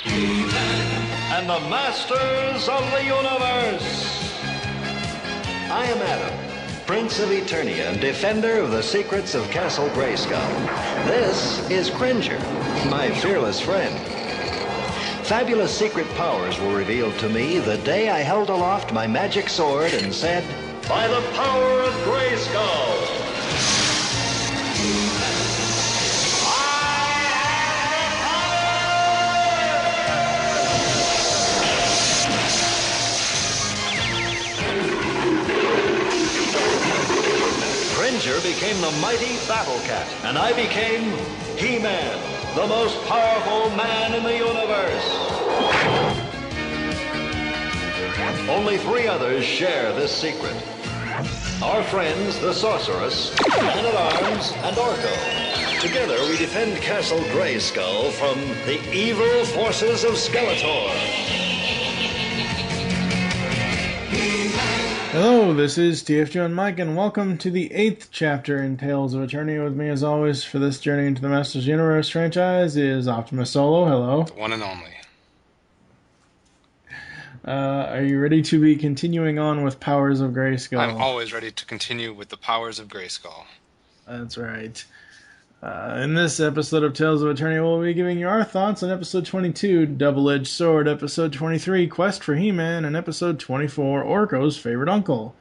and the Masters of the Universe. I am Adam, Prince of Eternia and defender of the secrets of Castle Grayskull. This is Cringer, my fearless friend. Fabulous secret powers were revealed to me the day I held aloft my magic sword and said, "By the power of Grayskull!" Cringer became the mighty Battle Cat, and I became He-Man, the most powerful man in the universe. Only 3 others share this secret. Our friends, the Sorceress, Man-at-Arms, and Orko. Together we defend Castle Grayskull from the evil forces of Skeletor. Hello, this is TFG1Mike, and welcome to the 8th chapter in Tales of Eternia. With me, as always, for this journey into the Masters Universe franchise is OptimusSolo. Hello. The one and only. Are you ready to be continuing on with Powers of Grayskull? I'm always ready to continue with the Powers of Grayskull. That's right. In this episode of Tales of Eternia, we'll be giving you our thoughts on Episode 22, Double-Edged Sword, Episode 23, Quest for He-Man, and Episode 24, Orko's Favorite Uncle.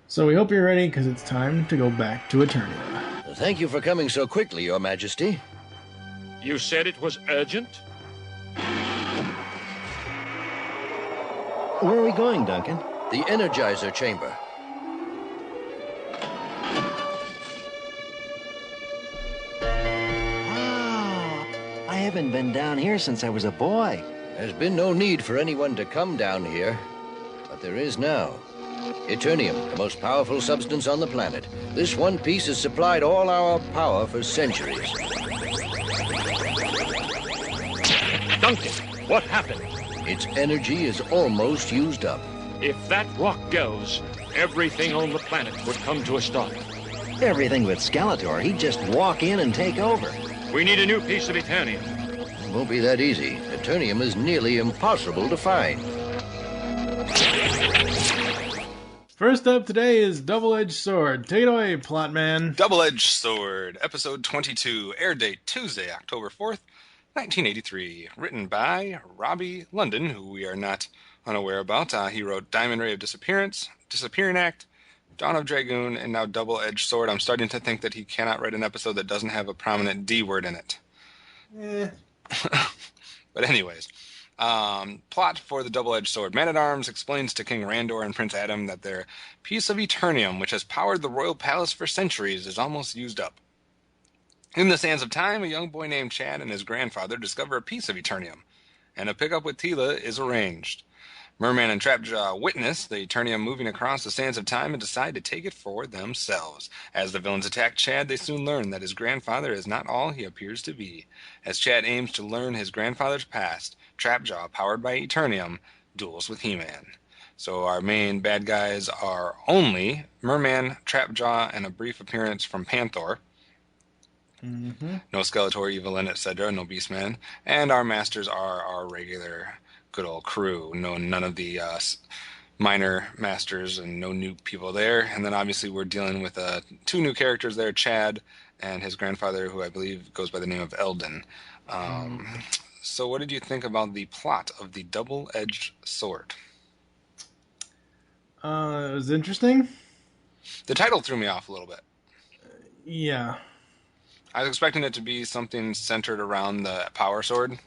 So we hope you're ready, because it's time to go back to Eternia. Thank you for coming so quickly, Your Majesty. You said it was urgent? Where are we going, Duncan? The Energizer Chamber. I haven't been down here since I was a boy. There's been no need for anyone to come down here, but there is now. Eternium, the most powerful substance on the planet. This one piece has supplied all our power for centuries. Duncan, what happened? Its energy is almost used up. If that rock goes, everything on the planet would come to a stop. Everything but Skeletor. He'd just walk in and take over. We need a new piece of Eternia. It won't be that easy. Eternium is nearly impossible to find. First up today is Double-Edged Sword. Take it away, Plotman. Double-Edged Sword, Episode 22, air date Tuesday, October 4th, 1983. Written by Robbie London, who we are not unaware about. He wrote Diamond Ray of Disappearance, Disappearing Act, Dawn of Dragoon, and now Double-Edged Sword. I'm starting to think that he cannot write an episode that doesn't have a prominent D word in it. But anyways, plot for the Double-Edged Sword. Man-at-Arms explains to King Randor and Prince Adam that their piece of Eternium, which has powered the royal palace for centuries, is almost used up. In the sands of time, a young boy named Chad and his grandfather discover a piece of Eternium, and a pickup with Tila is arranged. Merman and Trapjaw witness the Eternium moving across the sands of time and decide to take it for themselves. As the villains attack Chad, they soon learn that his grandfather is not all he appears to be. As Chad aims to learn his grandfather's past, Trapjaw, powered by Eternium, duels with He-Man. So our main bad guys are only Merman, Trapjaw, and a brief appearance from Panther. Mm-hmm. No Skeletor, Evelyn, etc., no Beastman. And our masters are our regular good old crew. None of the minor masters and no new people there. And then obviously we're dealing with 2 new characters there, Chad and his grandfather, who I believe goes by the name of Eldon. So what did you think about the plot of the Double-Edged Sword? It was interesting. The title threw me off a little bit. Yeah. I was expecting it to be something centered around the power sword.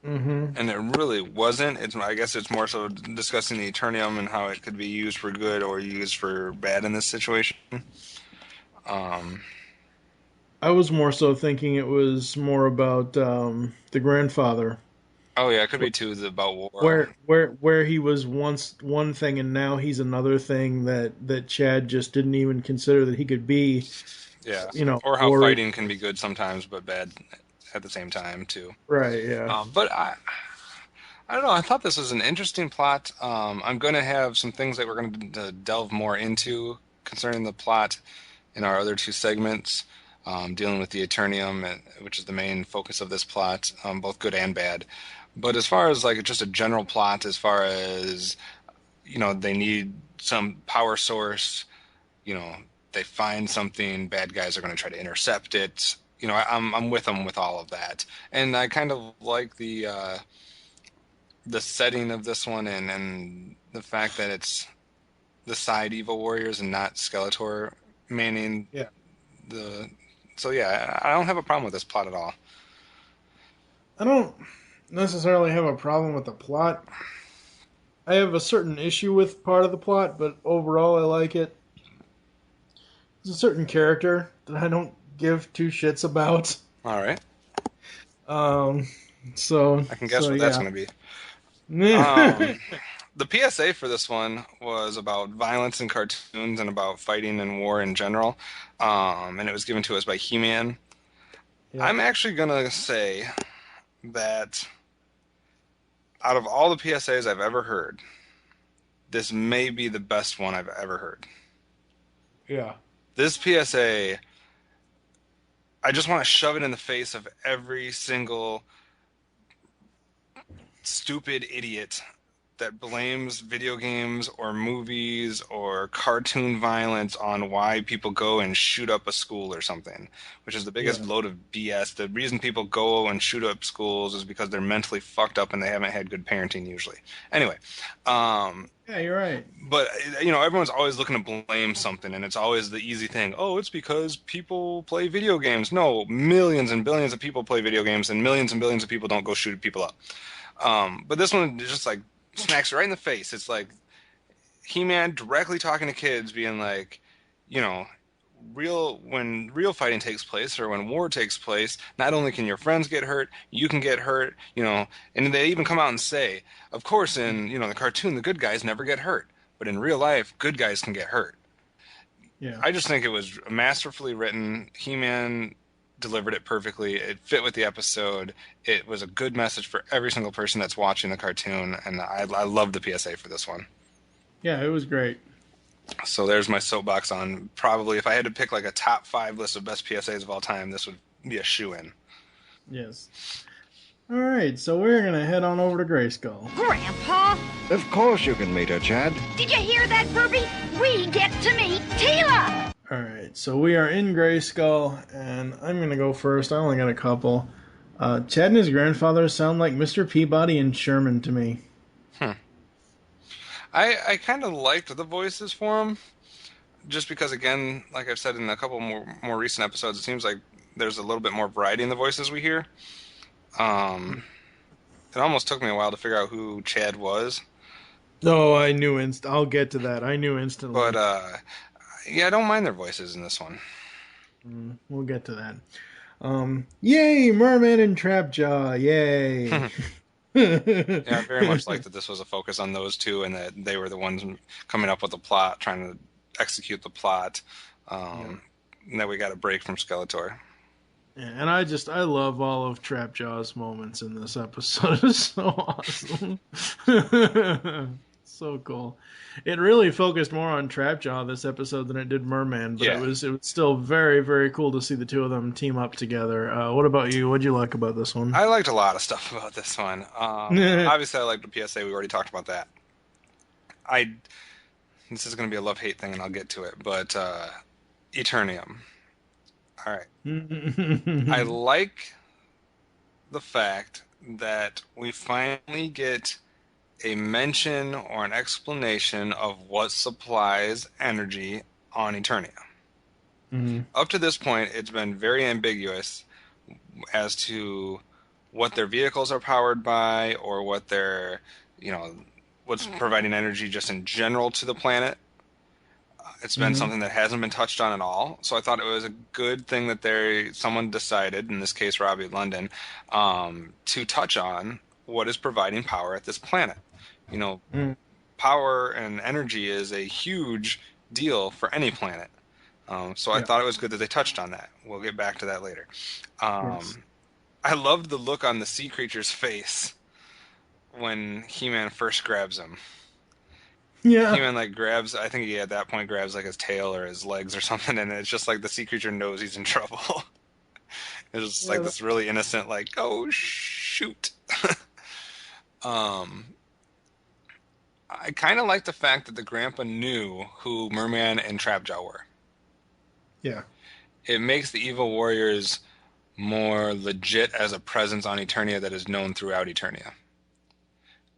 Mm-hmm. And it really wasn't. I guess it's more so discussing the Eternium and how it could be used for good or used for bad in this situation. I was more so thinking it was more about the grandfather. Oh yeah, it could be too about war. Where he was once one thing and now he's another thing that Chad just didn't even consider that he could be. Yeah, or how fighting can be good sometimes, but bad at the same time too. Right. Yeah. But I don't know. I thought this was an interesting plot. I'm going to have some things that we're going to delve more into concerning the plot in our other 2 segments. dealing with the Eternium, which is the main focus of this plot, both good and bad. But as far as like just a general plot, as far as they need some power source, they find something, bad guys are going to try to intercept it. I'm with them with all of that, and I kind of like the setting of this one, and the fact that it's the side evil warriors and not Skeletor manning Yeah. the. So yeah, I don't have a problem with this plot at all. I don't necessarily have a problem with the plot. I have a certain issue with part of the plot, but overall I like it. There's a certain character that I don't give two shits about. All right. So I can guess what that's going to be. The PSA for this one was about violence in cartoons and about fighting and war in general, and it was given to us by He-Man. Yeah. I'm actually going to say that out of all the PSAs I've ever heard, this may be the best one I've ever heard. Yeah. This PSA, I just want to shove it in the face of every single stupid idiot that blames video games or movies or cartoon violence on why people go and shoot up a school or something, which is the biggest load of BS. The reason people go and shoot up schools is because they're mentally fucked up and they haven't had good parenting usually. Anyway. Yeah, you're right. But, everyone's always looking to blame something, and it's always the easy thing. Oh, it's because people play video games. No, millions and billions of people play video games, and millions of people don't go shoot people up. But this one is just like, smacks right in the face. It's like He-Man directly talking to kids, being like, when real fighting takes place or when war takes place, not only can your friends get hurt, you can get hurt, and they even come out and say, of course, in the cartoon, the good guys never get hurt, but in real life, good guys can get hurt. Yeah, I just think it was masterfully written. He-Man delivered it perfectly. It fit with the episode. It was a good message for every single person that's watching the cartoon, and I love the PSA for this one. Yeah, it was great. So there's my soapbox on probably, if I had to pick like a top 5 list of best PSAs of all time, this would be a shoo-in. Yes. All right, so we're going to head on over to Grayskull. Grandpa! Of course you can meet her, Chad. Did you hear that, Burby? We get to meet Tila! All right, so we are in Grayskull, and I'm going to go first. I only got a couple. Chad and his grandfather sound like Mr. Peabody and Sherman to me. I kind of liked the voices for them, just because, again, like I've said in a couple more recent episodes, it seems like there's a little bit more variety in the voices we hear. It almost took me a while to figure out who Chad was. Oh, I knew I'll get to that. I knew instantly. But, yeah, I don't mind their voices in this one. We'll get to that. Yay, Merman and Trapjaw, yay! Yeah, I very much like that this was a focus on those two and that they were the ones coming up with the plot, trying to execute the plot, and that we got a break from Skeletor. Yeah, and I love all of Trapjaw's moments in this episode. It's so awesome. So cool. It really focused more on Trapjaw this episode than it did Merman, but it was still very, very cool to see the two of them team up together. What about you? What'd you like about this one? I liked a lot of stuff about this one. Obviously, I liked the PSA. We already talked about that. This is going to be a love-hate thing, and I'll get to it, but Eternium. All right. I like the fact that we finally get a mention or an explanation of what supplies energy on Eternia. Mm-hmm. Up to this point, it's been very ambiguous as to what their vehicles are powered by or what their, what's providing energy just in general to the planet. It's been something that hasn't been touched on at all. So I thought it was a good thing that someone decided, in this case Robbie London, to touch on what is providing power at this planet. Power and energy is a huge deal for any planet. So I thought it was good that they touched on that. We'll get back to that later. Yes. I loved the look on the sea creature's face when He-Man first grabs him. Yeah. He-Man like grabs, I think he at that point grabs like his tail or his legs or something, and it's just like the sea creature knows he's in trouble. It's just like this really innocent, like, oh shoot. I kind of like the fact that the grandpa knew who Merman and Trapjaw were. Yeah. It makes the evil warriors more legit as a presence on Eternia that is known throughout Eternia.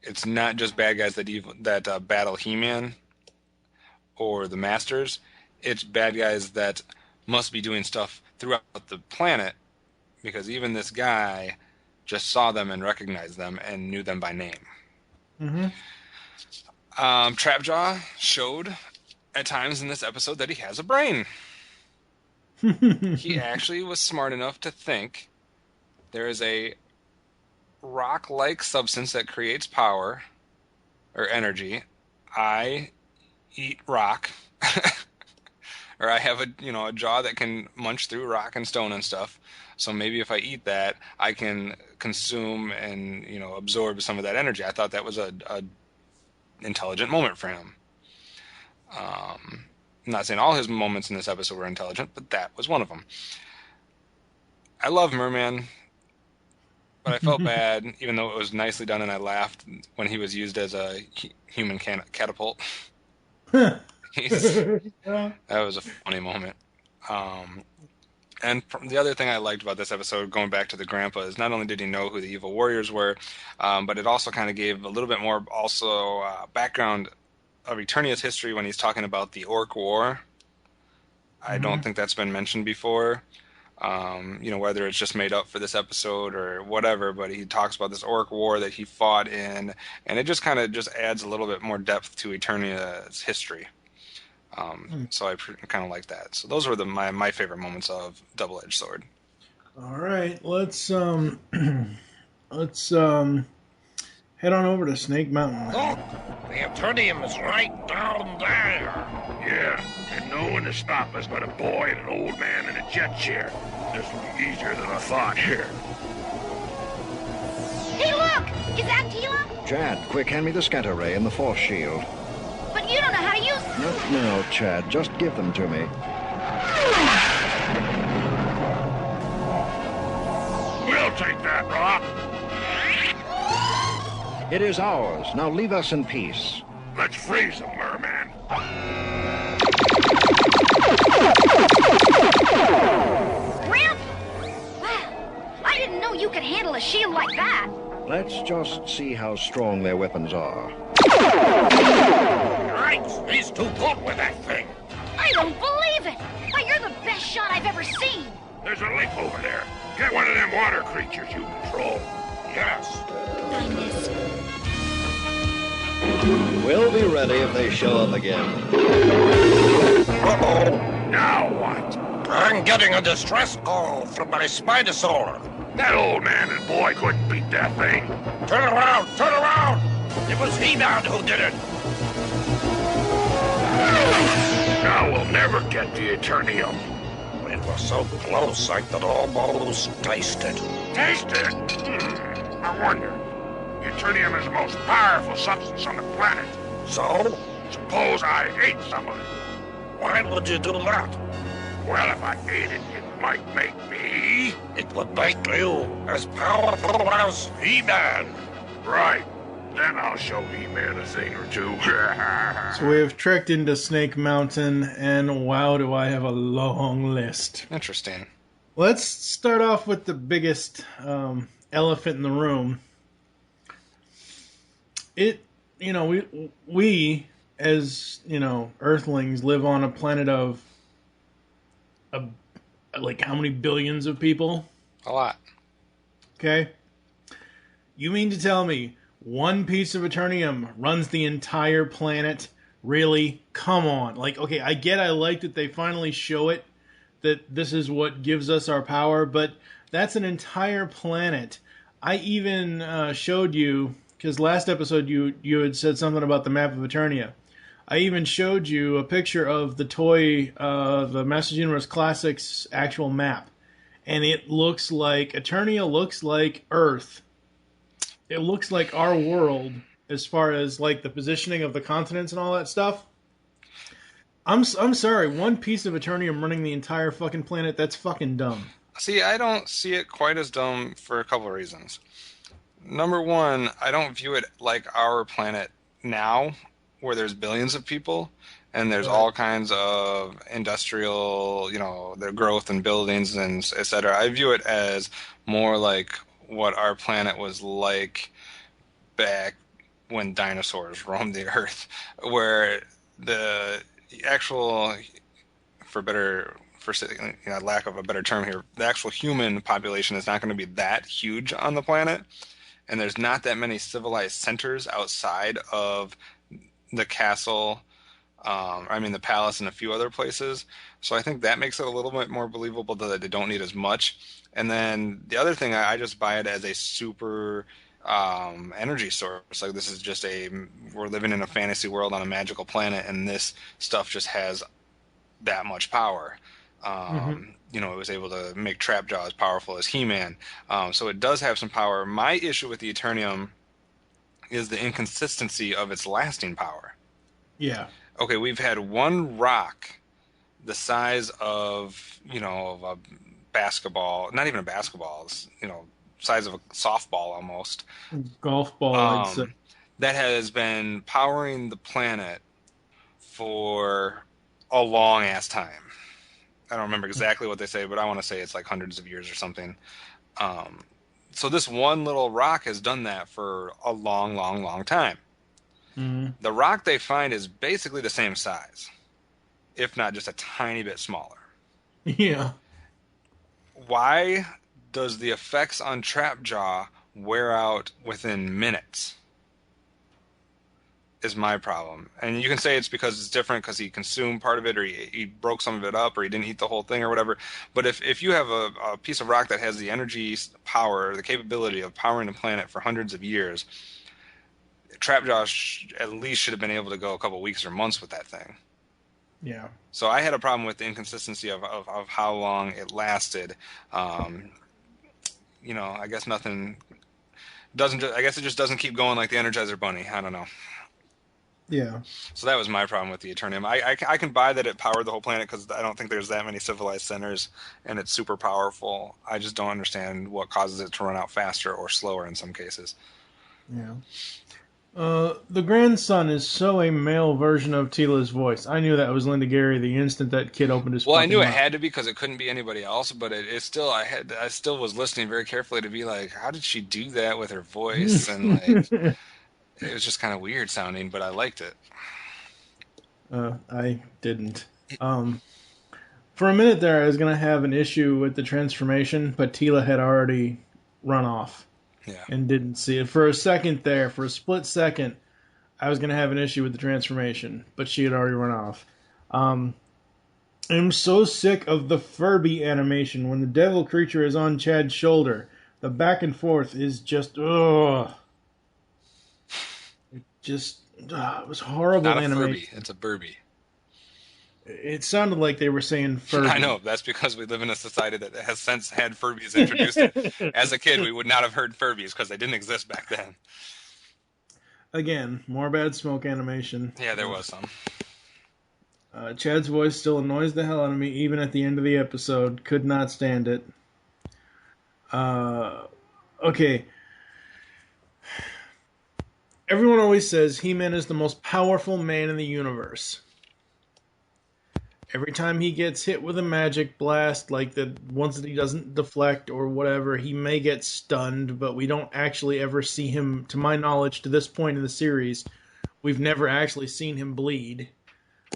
It's not just bad guys that battle He-Man or the Masters. It's bad guys that must be doing stuff throughout the planet, because even this guy just saw them and recognized them and knew them by name. Mm-hmm. Trapjaw showed at times in this episode that he has a brain. He actually was smart enough to think there is a rock-like substance that creates power or energy. I eat rock, or I have a jaw that can munch through rock and stone and stuff. So maybe if I eat that, I can consume and absorb some of that energy. I thought that was a intelligent moment for him. I'm not saying all his moments in this episode were intelligent, but that was one of them. I love Merman, but I felt bad, even though it was nicely done, and I laughed when he was used as a human catapult. That was a funny moment. And the other thing I liked about this episode, going back to the grandpa, is not only did he know who the evil warriors were, but it also kind of gave a little bit more background of Eternia's history when he's talking about the Orc War. I don't think that's been mentioned before, whether it's just made up for this episode or whatever, but he talks about this Orc War that he fought in, and it just kind of adds a little bit more depth to Eternia's history. So I kind of like that. So those were my favorite moments of Double Edged Sword. All right, let's head on over to Snake Mountain. Look, the Eternium is right down there. Yeah, and no one to stop us but a boy and an old man in a jet chair. This will be easier than I thought here. Hey, look! Is that Tila? Chad, quick, hand me the scatter ray and the force shield. But you don't know how to use them. Not now, Chad. Just give them to me. We'll take that, Rock. It is ours. Now leave us in peace. Let's freeze him, Merman. Gramp? Wow, I didn't know you could handle a shield like that. Let's just see how strong their weapons are. Right, he's too good with that thing. I don't believe it. Why, you're the best shot I've ever seen. There's a lake over there. Get one of them water creatures you control. Yes. I missed. We'll be ready if they show up again. Uh-oh. Now what? I'm getting a distress call from my Spider-Sword. That old man and boy couldn't beat that thing. Turn around! Turn around! It was He-Man who did it. Now we'll never get the Eternium. It was so close I could almost taste it. Taste it? I wonder. Eternium is the most powerful substance on the planet. So? Suppose I ate some of it. Why would you do that? Well, if I ate it, it might make me... It would make you as powerful as He-Man. Right. Then I'll show He-Man a thing or two. So we have trekked into Snake Mountain, and wow, do I have a long list. Interesting. Let's start off with the biggest elephant in the room. We as Earthlings live on a planet of like how many billions of people? A lot. Okay. You mean to tell me one piece of Eternium runs the entire planet? Really? Come on. Okay, I like that they finally show it, that this is what gives us our power, but that's an entire planet. I even showed you, because last episode you had said something about the map of Eternia. I even showed you a picture of the toy, the Masters Universe Classics actual map. And it looks like, Eternia looks like Earth. It looks like our world as far as like the positioning of the continents and all that stuff. I'm sorry, one piece of Eternium running the entire fucking planet, that's fucking dumb. See, I don't see it quite as dumb for a couple of reasons. Number one, I don't view it like our planet now, where there's billions of people, and there's all kinds of industrial, their growth and buildings and et cetera. I view it as more like what our planet was like back when dinosaurs roamed the earth, where the actual, lack of a better term here, the actual human population is not going to be that huge on the planet, and there's not that many civilized centers outside of the castle, the palace and a few other places. So I think that makes it a little bit more believable that they don't need as much. And then the other thing, I just buy it as a super energy source. Like, this is just we're living in a fantasy world on a magical planet, and this stuff just has that much power. It was able to make Trapjaw as powerful as He-Man. So it does have some power. My issue with the Eternium is the inconsistency of its lasting power. Yeah. Okay, we've had one rock the size of, of a basketball, not even a basketball, size of a softball almost. Golf ball, I'd say. That has been powering the planet for a long-ass time. I don't remember exactly what they say, but I want to say it's like hundreds of years or something. So this one little rock has done that for a long, long, long time. Mm-hmm. The rock they find is basically the same size, if not just a tiny bit smaller. Yeah. Why does the effects on Trapjaw wear out within minutes? Is my problem. And you can say it's because it's different because he consumed part of it, or he broke some of it up, or he didn't eat the whole thing or whatever. But if you have a piece of rock that has the energy power, the capability of powering the planet for hundreds of years, Trapjaw at least should have been able to go a couple weeks or months with that thing. Yeah. So I had a problem with the inconsistency of how long it lasted. I guess nothing doesn't. I guess it just doesn't keep going like the Energizer Bunny. I don't know. Yeah. So that was my problem with the Eternium. I can buy that it powered the whole planet because I don't think there's that many civilized centers, and it's super powerful. I just don't understand what causes it to run out faster or slower in some cases. Yeah. The grandson is so a male version of Tila's voice. I knew that was Linda Gary the instant that kid opened his. Well, I knew it had to be because it couldn't be anybody else. But it still, I still was listening very carefully to be like, how did she do that with her voice? And like, it was just kind of weird sounding, but I liked it. I didn't. For a minute there, I was gonna have an issue with the transformation, but Tila had already run off. Yeah. And didn't see it. For a second there, for a split second, I was going to have an issue with the transformation, but she had already run off. I'm so sick of the Furby animation. When the devil creature is on Chad's shoulder, the back and forth is just, ugh. It was horrible animation. Not a Furby, it's a Burby. It sounded like they were saying Furby. I know. That's because we live in a society that has since had Furbies introduced. As a kid, we would not have heard Furbies because they didn't exist back then. Again, more bad smoke animation. Yeah, there was some. Chad's voice still annoys the hell out of me, even at the end of the episode. Could not stand it. Okay. Everyone always says He-Man is the most powerful man in the universe. Every time he gets hit with a magic blast, like the ones that he doesn't deflect or whatever, he may get stunned, but we don't actually ever see him, to my knowledge, to this point in the series, we've never actually seen him bleed.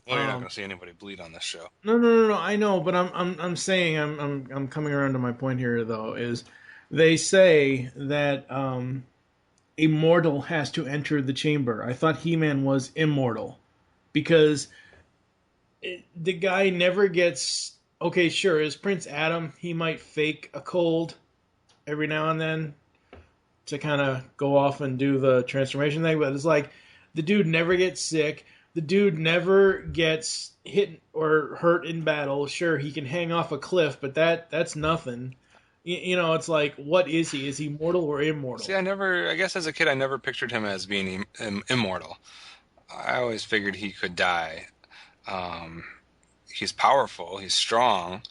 Well, you're not going to see anybody bleed on this show. No. I know, but I'm saying I'm coming around to my point here though. Is they say that a mortal has to enter the chamber. I thought He-Man was immortal because. The guy never gets... Okay, sure, as Prince Adam, he might fake a cold every now and then to kind of go off and do the transformation thing, but it's like, the dude never gets sick, the dude never gets hit or hurt in battle. Sure, he can hang off a cliff, but that's nothing. It's like, what is he? Is he mortal or immortal? See, I guess as a kid, I never pictured him as being immortal. I always figured he could die. He's powerful, he's strong,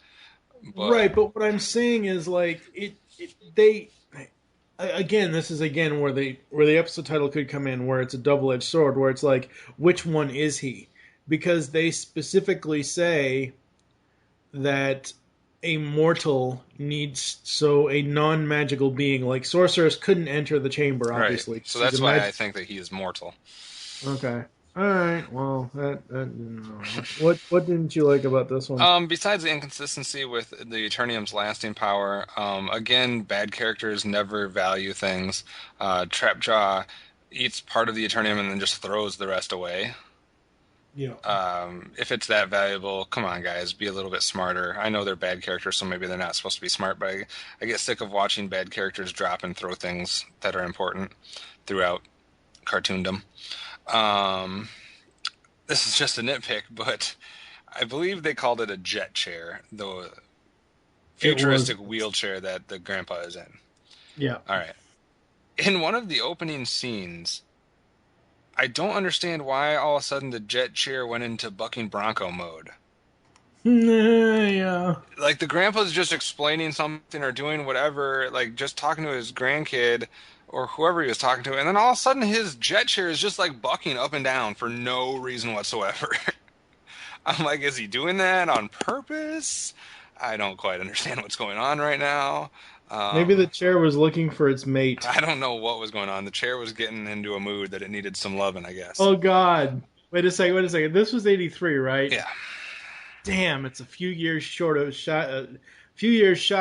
but... Right, but what I'm saying is, like, they... Again, this is where the episode title could come in, where it's a double-edged sword, where it's like, which one is he? Because they specifically say that a mortal needs, so a non-magical being, like Sorceress couldn't enter the chamber, obviously. Right. So that's why I think that he is mortal. Okay. All right. Well, what didn't you like about this one? Besides the inconsistency with the Eternium's lasting power, again, bad characters never value things. Trapjaw eats part of the Eternium and then just throws the rest away. Yeah. If it's that valuable, come on, guys, be a little bit smarter. I know they're bad characters, so maybe they're not supposed to be smart, but I get sick of watching bad characters drop and throw things that are important throughout cartoondom. This is just a nitpick, but I believe they called it a jet chair, the futuristic wheelchair that the grandpa is in. Yeah. All right. In one of the opening scenes, I don't understand why all of a sudden the jet chair went into bucking bronco mode. Yeah. Like, the grandpa's just explaining something or doing whatever, like just talking to his grandkid or whoever he was talking to, and then all of a sudden his jet chair is just like bucking up and down for no reason whatsoever. I'm like, is he doing that on purpose? I don't quite understand what's going on right now. Maybe the chair was looking for its mate. I don't know what was going on. The chair was getting into a mood that it needed some loving, I guess. Oh, God. Wait a second. This was 83, right? Yeah. Damn, it's a few years shy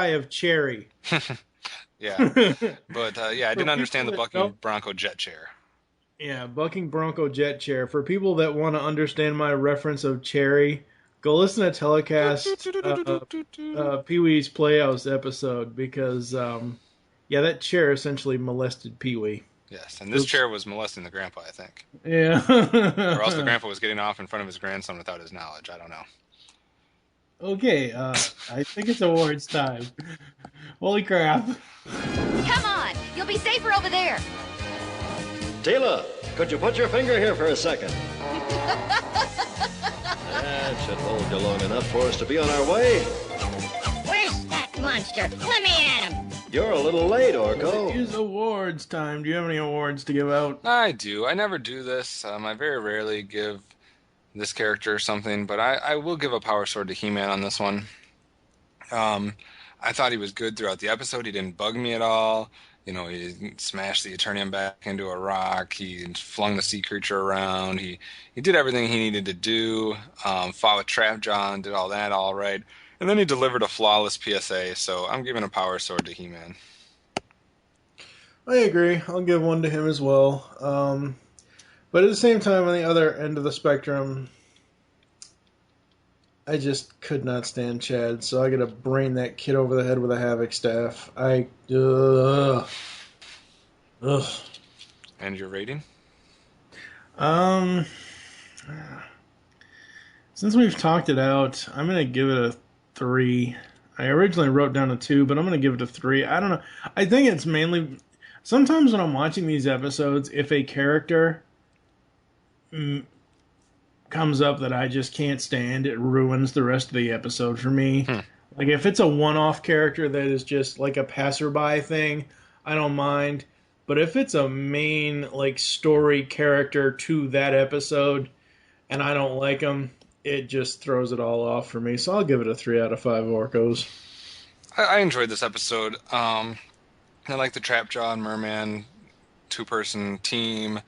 of Cherry. Yeah. But, yeah, I didn't understand the bucking Bronco jet chair. Yeah, bucking Bronco jet chair. For people that want to understand my reference of Cherry, go listen to Telecast Pee-wee's Playhouse episelse because, that chair essentially molested Pee-wee. Yes, and this chair was molesting the grandpa, I think. Yeah. Or else the grandpa was getting off in front of his grandson without his knowledge. I don't know. Okay, I think it's awards time. Holy crap. Come on, you'll be safer over there. Tila, could you put your finger here for a second? That should hold you long enough for us to be on our way. Where's that monster? Let me at him. You're a little late, Orko. It is awards time. Do you have any awards to give out? I do. I never do this. I very rarely give this character something, but I will give a power sword to He-Man on this one. I thought he was good throughout the episode. He didn't bug me at all. You know, he smashed the Eternium back into a rock. He flung the sea creature around. He did everything he needed to do. Fought with Trapjaw and did all that all right. And then he delivered a flawless PSA, so I'm giving a power sword to He-Man. I agree. I'll give one to him as well. But at the same time, on the other end of the spectrum, I just could not stand Chad, so I gotta brain that kid over the head with a Havoc staff. Ugh. And your rating? Since we've talked it out, I'm gonna give it a 3. I originally wrote down a 2, but I'm gonna give it a 3. I don't know. I think it's mainly... Sometimes when I'm watching these episodes, if a character comes up that I just can't stand, it ruins the rest of the episode for me. Like, if it's a one-off character that is just like a passerby thing, I don't mind. But if it's a main, like, story character to that episode and I don't like them, it just throws it all off for me. So I'll give it a 3 out of 5 Orkos. I enjoyed this episode. I like the Trapjaw and Merman two-person team.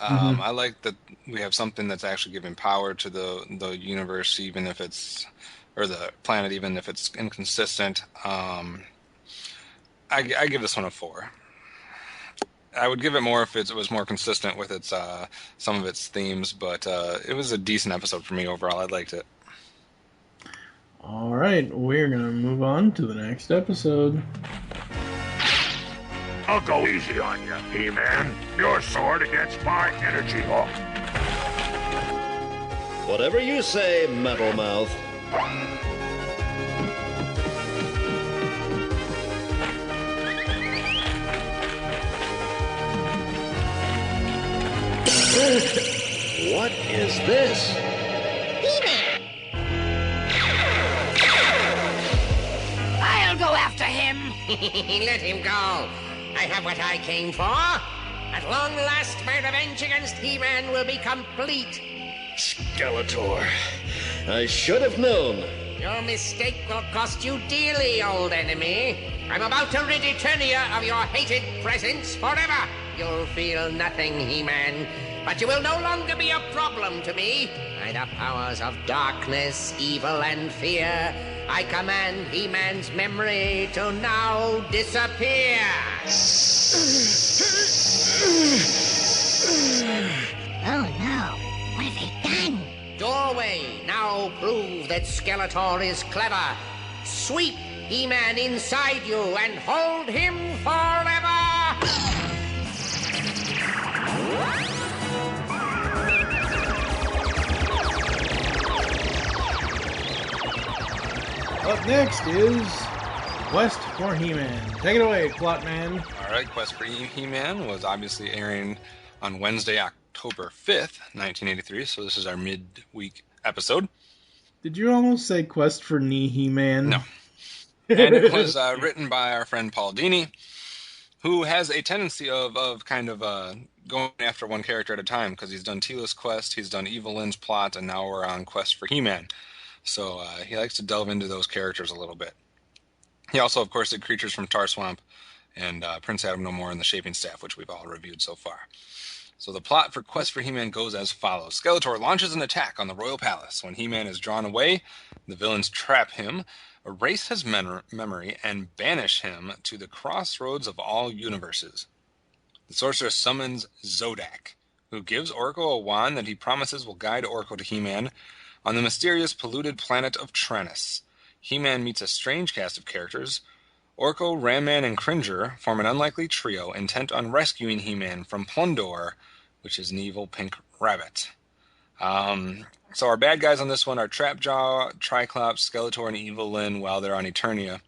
I like that we have something that's actually giving power to the universe, even if it's, or the planet, even if it's inconsistent. I give this one a 4. I would give it more if it was more consistent with its some of its themes, but it was a decent episode for me overall. I liked it. All right, we're going to move on to the next episode. I'll go easy on you, He-Man. Your sword against my energy hook. Whatever you say, Metal Mouth. What is this? He-Man! I'll go after him. Let him go. I have what I came for. At long last, my revenge against He-Man will be complete. Skeletor. I should have known. Your mistake will cost you dearly, old enemy. I'm about to rid Eternia of your hated presence forever. You'll feel nothing, He-Man, but you will no longer be a problem to me. By the powers of darkness, evil, and fear, I command He-Man's memory to now disappear. Oh no, what have they done? Doorway, now prove that Skeletor is clever. Sweep He-Man inside you and hold him forever! Up next is Quest for He-Man. Take it away, Plot Man. All right, Quest for He-Man was obviously airing on Wednesday, October 5th, 1983, so this is our midweek episode. Did you almost say Quest for He-Man? No. And it was written by our friend Paul Dini, who has a tendency of going after one character at a time, because he's done Teela's Quest, he's done Evil Lynn's plot, and now we're on Quest for He-Man. So he likes to delve into those characters a little bit. He also, of course, did Creatures from Tar Swamp and Prince Adam No More and the Shaping Staff, which we've all reviewed so far. So the plot for Quest for He-Man goes as follows. Skeletor launches an attack on the Royal Palace. When He-Man is drawn away, the villains trap him, erase his memory, and banish him to the crossroads of all universes. The sorceress summons Zodak, who gives Orko a wand that he promises will guide Orko to He-Man on the mysterious polluted planet of Tranus. He-Man meets a strange cast of characters. Orko, Ram-Man, and Cringer form an unlikely trio intent on rescuing He-Man from Plundor, which is an evil pink rabbit. So our bad guys on this one are Trapjaw, Triclops, Skeletor, and Evil Lyn while they're on Eternia.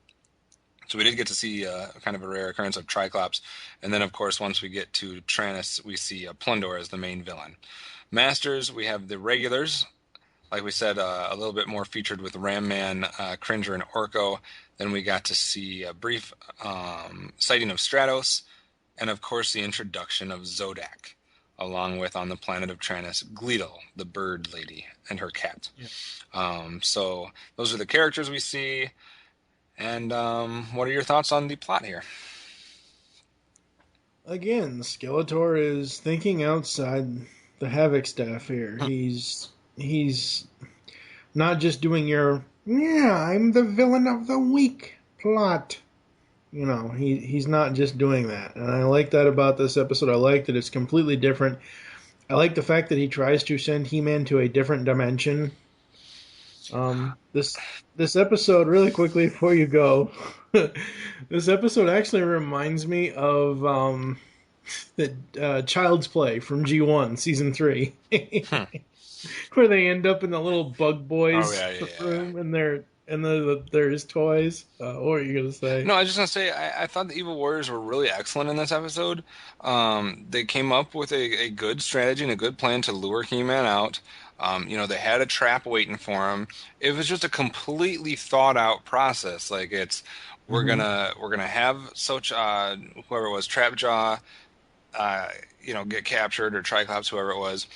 So we did get to see kind of a rare occurrence of Triclops. And then, of course, once we get to Tranus, we see Plundor as the main villain. Masters, we have the regulars. Like we said, a little bit more featured with Ram-Man, Cringer, and Orko. Then we got to see a brief sighting of Stratos. And, of course, the introduction of Zodak, along with, on the planet of Tranus, Gleedle, the bird lady, and her cat. Yeah. So those are the characters we see. And what are your thoughts on the plot here? Again, Skeletor is thinking outside the Havoc staff here. He's not just doing your, I'm the villain of the week plot. You know, he's not just doing that. And I like that about this episode. I like that it's completely different. I like the fact that he tries to send He-Man to a different dimension. This episode, really quickly before you go, this episode actually reminds me of the Child's Play from G1 season 3, where they end up in the little bug boys room and there's toys. What were you gonna say? No, I was just gonna say I thought the Evil Warriors were really excellent in this episode. They came up with a good strategy and a good plan to lure He-Man out. They had a trap waiting for him. It was just a completely thought out process. Like we're gonna have such whoever it was, Trapjaw, get captured, or Triclops, whoever it was.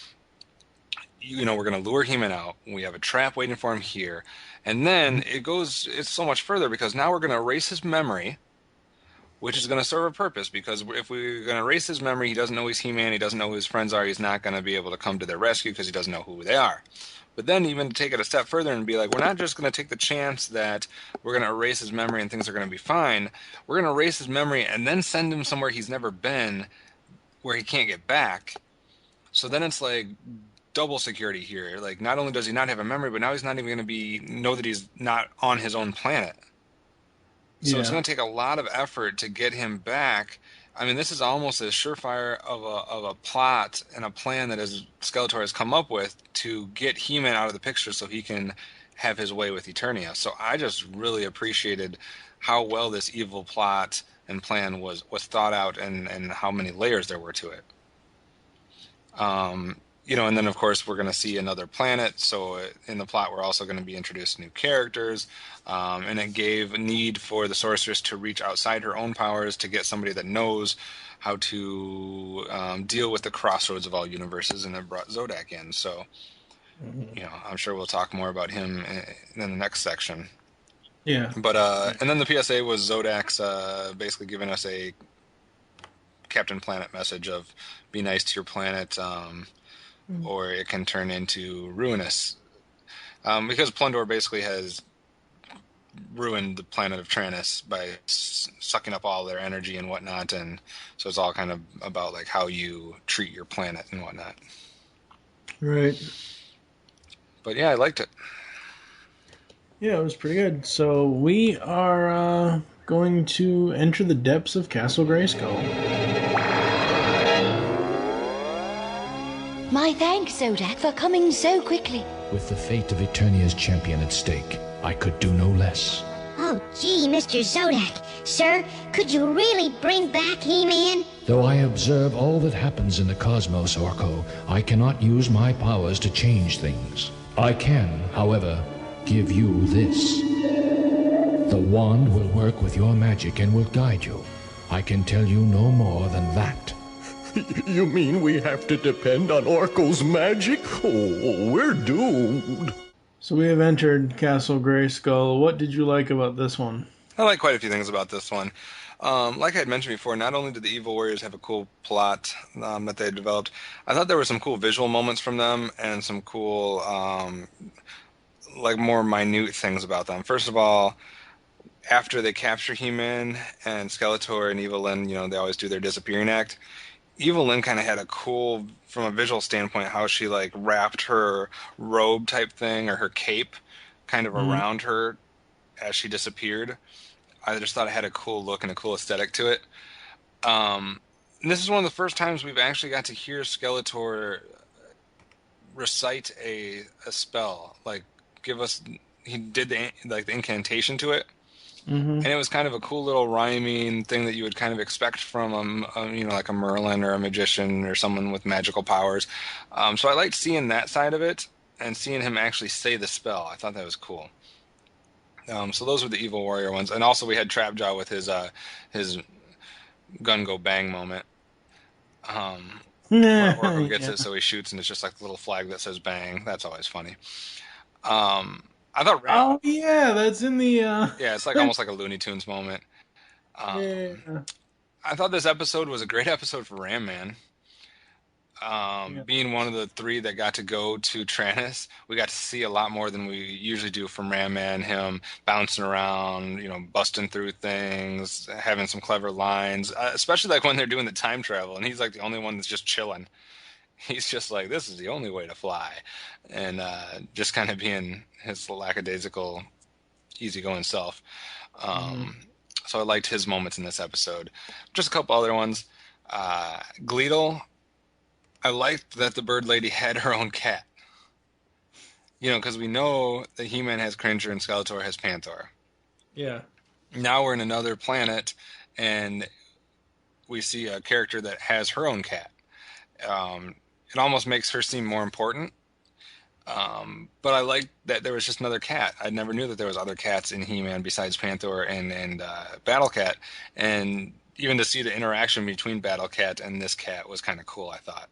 We're gonna lure He-Man out. We have a trap waiting for him here, and then it's so much further, because now we're gonna erase his memory, which is going to serve a purpose, because if we're going to erase his memory, he doesn't know he's He-Man, he doesn't know who his friends are, he's not going to be able to come to their rescue because he doesn't know who they are. But then even to take it a step further and be like, we're not just going to take the chance that we're going to erase his memory and things are going to be fine. We're going to erase his memory and then send him somewhere he's never been, where he can't get back. So then it's like double security here. Like, not only does he not have a memory, but now he's not even going to know that he's not on his own planet. So it's going to take a lot of effort to get him back. I mean, this is almost as surefire of a plot and a plan that Skeletor has come up with to get He-Man out of the picture so he can have his way with Eternia. So I just really appreciated how well this evil plot and plan was thought out, and how many layers there were to it. And then of course we're going to see another planet. So in the plot, we're also going to be introduced to new characters, and it gave a need for the sorceress to reach outside her own powers to get somebody that knows how to deal with the crossroads of all universes, and it brought Zodak in. So, I'm sure we'll talk more about him in the next section. Yeah. But and then the PSA was Zodak's basically giving us a Captain Planet message of be nice to your planet, or it can turn into ruinous. Because Plundor basically has ruined the planet of Tranus by sucking up all their energy and whatnot, and so it's all kind of about like how you treat your planet and whatnot. Right. But yeah, I liked it. Yeah, it was pretty good. So we are going to enter the depths of Castle Grayskull. My thanks, Zodak, for coming so quickly. With the fate of Eternia's champion at stake, I could do no less. Oh, gee, Mr. Zodak. Sir, could you really bring back He-Man? Though I observe all that happens in the cosmos, Orko, I cannot use my powers to change things. I can, however, give you this. The wand will work with your magic and will guide you. I can tell you no more than that. You mean we have to depend on Orko's magic? Oh, we're doomed. So we have entered Castle Grayskull. What did you like about this one? I like quite a few things about this one. Like I had mentioned before, not only did the Evil Warriors have a cool plot that they had developed, I thought there were some cool visual moments from them and some cool, more minute things about them. First of all, after they capture He-Man and Skeletor and Evil-Lyn, they always do their disappearing act. Evil-Lyn kind of had a cool, from a visual standpoint, how she wrapped her robe type thing or her cape kind of around her as she disappeared. I just thought it had a cool look and a cool aesthetic to it. And this is one of the first times we've actually got to hear Skeletor recite a spell. He did the incantation to it. And it was kind of a cool little rhyming thing that you would kind of expect from like a Merlin or a magician or someone with magical powers. So I liked seeing that side of it and seeing him actually say the spell. I thought that was cool. So those were the Evil Warrior ones, and also we had Trapjaw with his gun go bang moment. Where Orko gets it, so he shoots, and it's just like a little flag that says bang. That's always funny. I thought. Oh yeah, that's in the. Yeah, it's almost like a Looney Tunes moment. Yeah. I thought this episode was a great episode for Ram Man. Being one of the three that got to go to Tranus, we got to see a lot more than we usually do from Ram Man. Him bouncing around, busting through things, having some clever lines, especially when they're doing the time travel, and he's the only one that's just chilling. He's just this is the only way to fly. And just kind of being his lackadaisical, easygoing self. So I liked his moments in this episode. Just a couple other ones. Gleedle, I liked that the bird lady had her own cat. Because we know that He-Man has Cringer and Skeletor has Panther. Yeah. Now we're in another planet, and we see a character that has her own cat. It almost makes her seem more important. But I like that there was just another cat. I never knew that there was other cats in He-Man besides Panther and Battle Cat. And even to see the interaction between Battle Cat and this cat was kind of cool, I thought.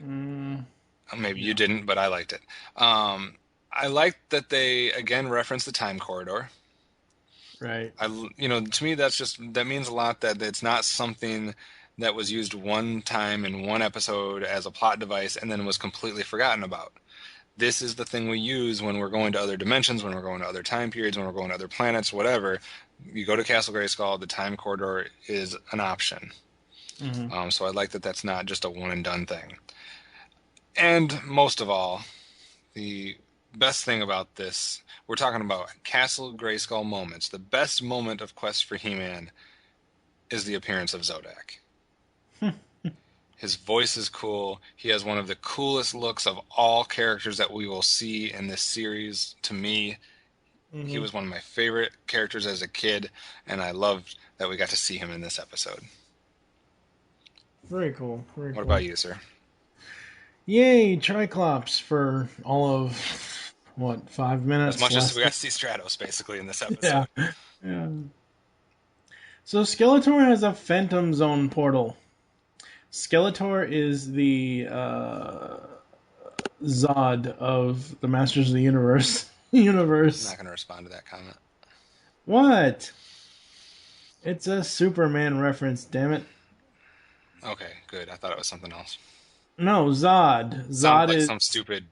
Maybe you didn't, but I liked it. I liked that they, again, referenced the time corridor. Right. To me, that means a lot, that it's not something that was used one time in one episode as a plot device and then was completely forgotten about. This is the thing we use when we're going to other dimensions, when we're going to other time periods, when we're going to other planets, whatever. You go to Castle Grayskull, the time corridor is an option. So I like that that's not just a one and done thing. And most of all, the best thing about this, we're talking about Castle Grayskull moments. The best moment of Quest for He-Man is the appearance of Zodak. His voice is cool. He has one of the coolest looks of all characters that we will see in this series. To me, he was one of my favorite characters as a kid, and I loved that we got to see him in this episode. Very cool. Very cool. What about you, sir? Yay, Triclops for all of, what, 5 minutes? As much as we less got to see Stratos, basically, in this Yeah. episode. Yeah. So Skeletor has a Phantom Zone portal. Skeletor is the Zod of the Masters of the Universe. I'm Universe. not going to respond to that comment. What? It's a Superman reference, damn it. Okay, good. I thought it was something else. No, Zod. Sounds Zod like is some stupid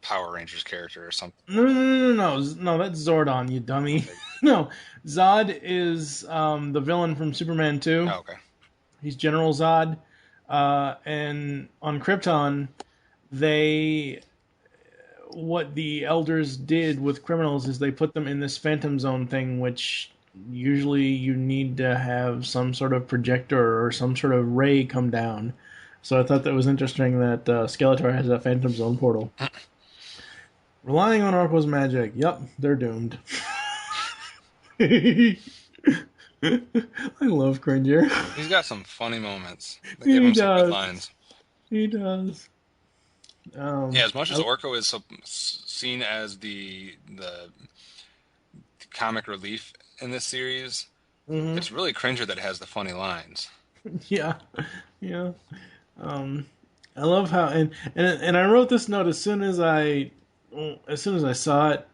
Power Rangers character or something. No, that's Zordon, you dummy. No, Zod is the villain from Superman 2. Oh, okay. He's General Zod. And on Krypton, what the elders did with criminals is they put them in this Phantom Zone thing, which usually you need to have some sort of projector or some sort of ray come down. So I thought that was interesting that Skeletor has a Phantom Zone portal. Relying on Orko's magic. Yep, they're doomed. I love Cringer. He's got some funny moments. They give him some good lines. He does. Yeah, as much as Orko is seen as the comic relief in this series, it's really Cringer that has the funny lines. Yeah. I love how and I wrote this note as soon as I saw it.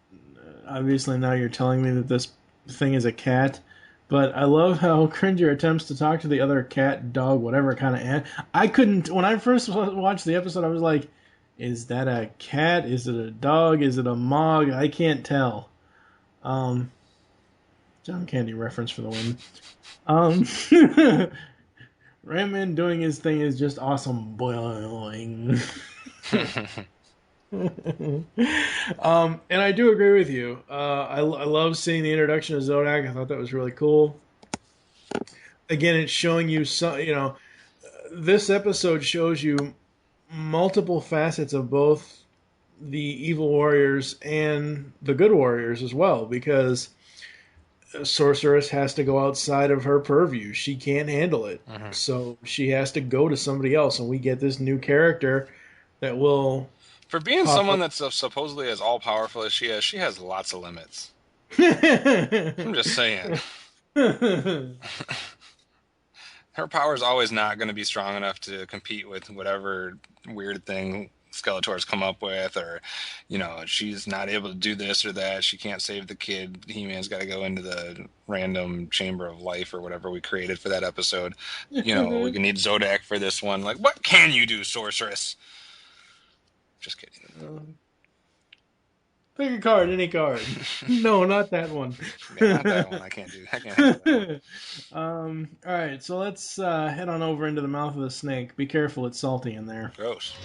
Obviously, now you're telling me that this thing is a cat, but I love how Cringer attempts to talk to the other cat, dog, whatever kind of animal. I couldn't when I first watched the episode. I was like, "Is that a cat? Is it a dog? Is it a mog? I can't tell." John Candy reference for the win. Ram-Man doing his thing is just awesome. Boing. And I do agree with you. I love seeing the introduction of Zodak. I thought that was really cool. Again, it's showing you this episode shows you multiple facets of both the evil warriors and the good warriors as well, because Sorceress has to go outside of her purview. She can't handle it. So she has to go to somebody else, and we get this new character that will... For being someone that's supposedly as all-powerful as she has lots of limits. I'm just saying. Her power is always not going to be strong enough to compete with whatever weird thing Skeletor's come up with, or, she's not able to do this or that. She can't save the kid. He-Man's got to go into the random chamber of life or whatever we created for that episode. We can need Zodak for this one. Like, what can you do, Sorceress? Just kidding. Pick a card, any card. No, not that one. Yeah, not that one. I can't do that. All right, so let's head on over into the mouth of the snake. Be careful, it's salty in there. Gross.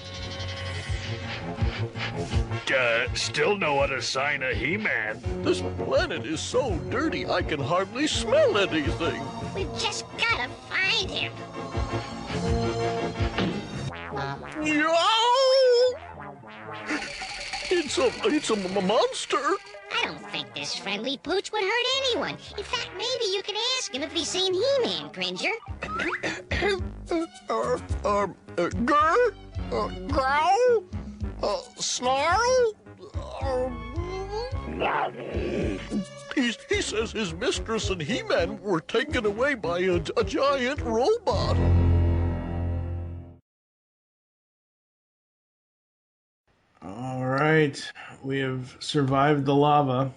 Still no other sign of He-Man. This planet is so dirty I can hardly smell anything. We've just gotta find him. It's a monster. I don't think this friendly pooch would hurt anyone. In fact, maybe you could ask him if he's seen He-Man, Cringer. Grr? Growl? Snarl? He says his mistress and He-Man were taken away by a giant robot. All right, we have survived the lava.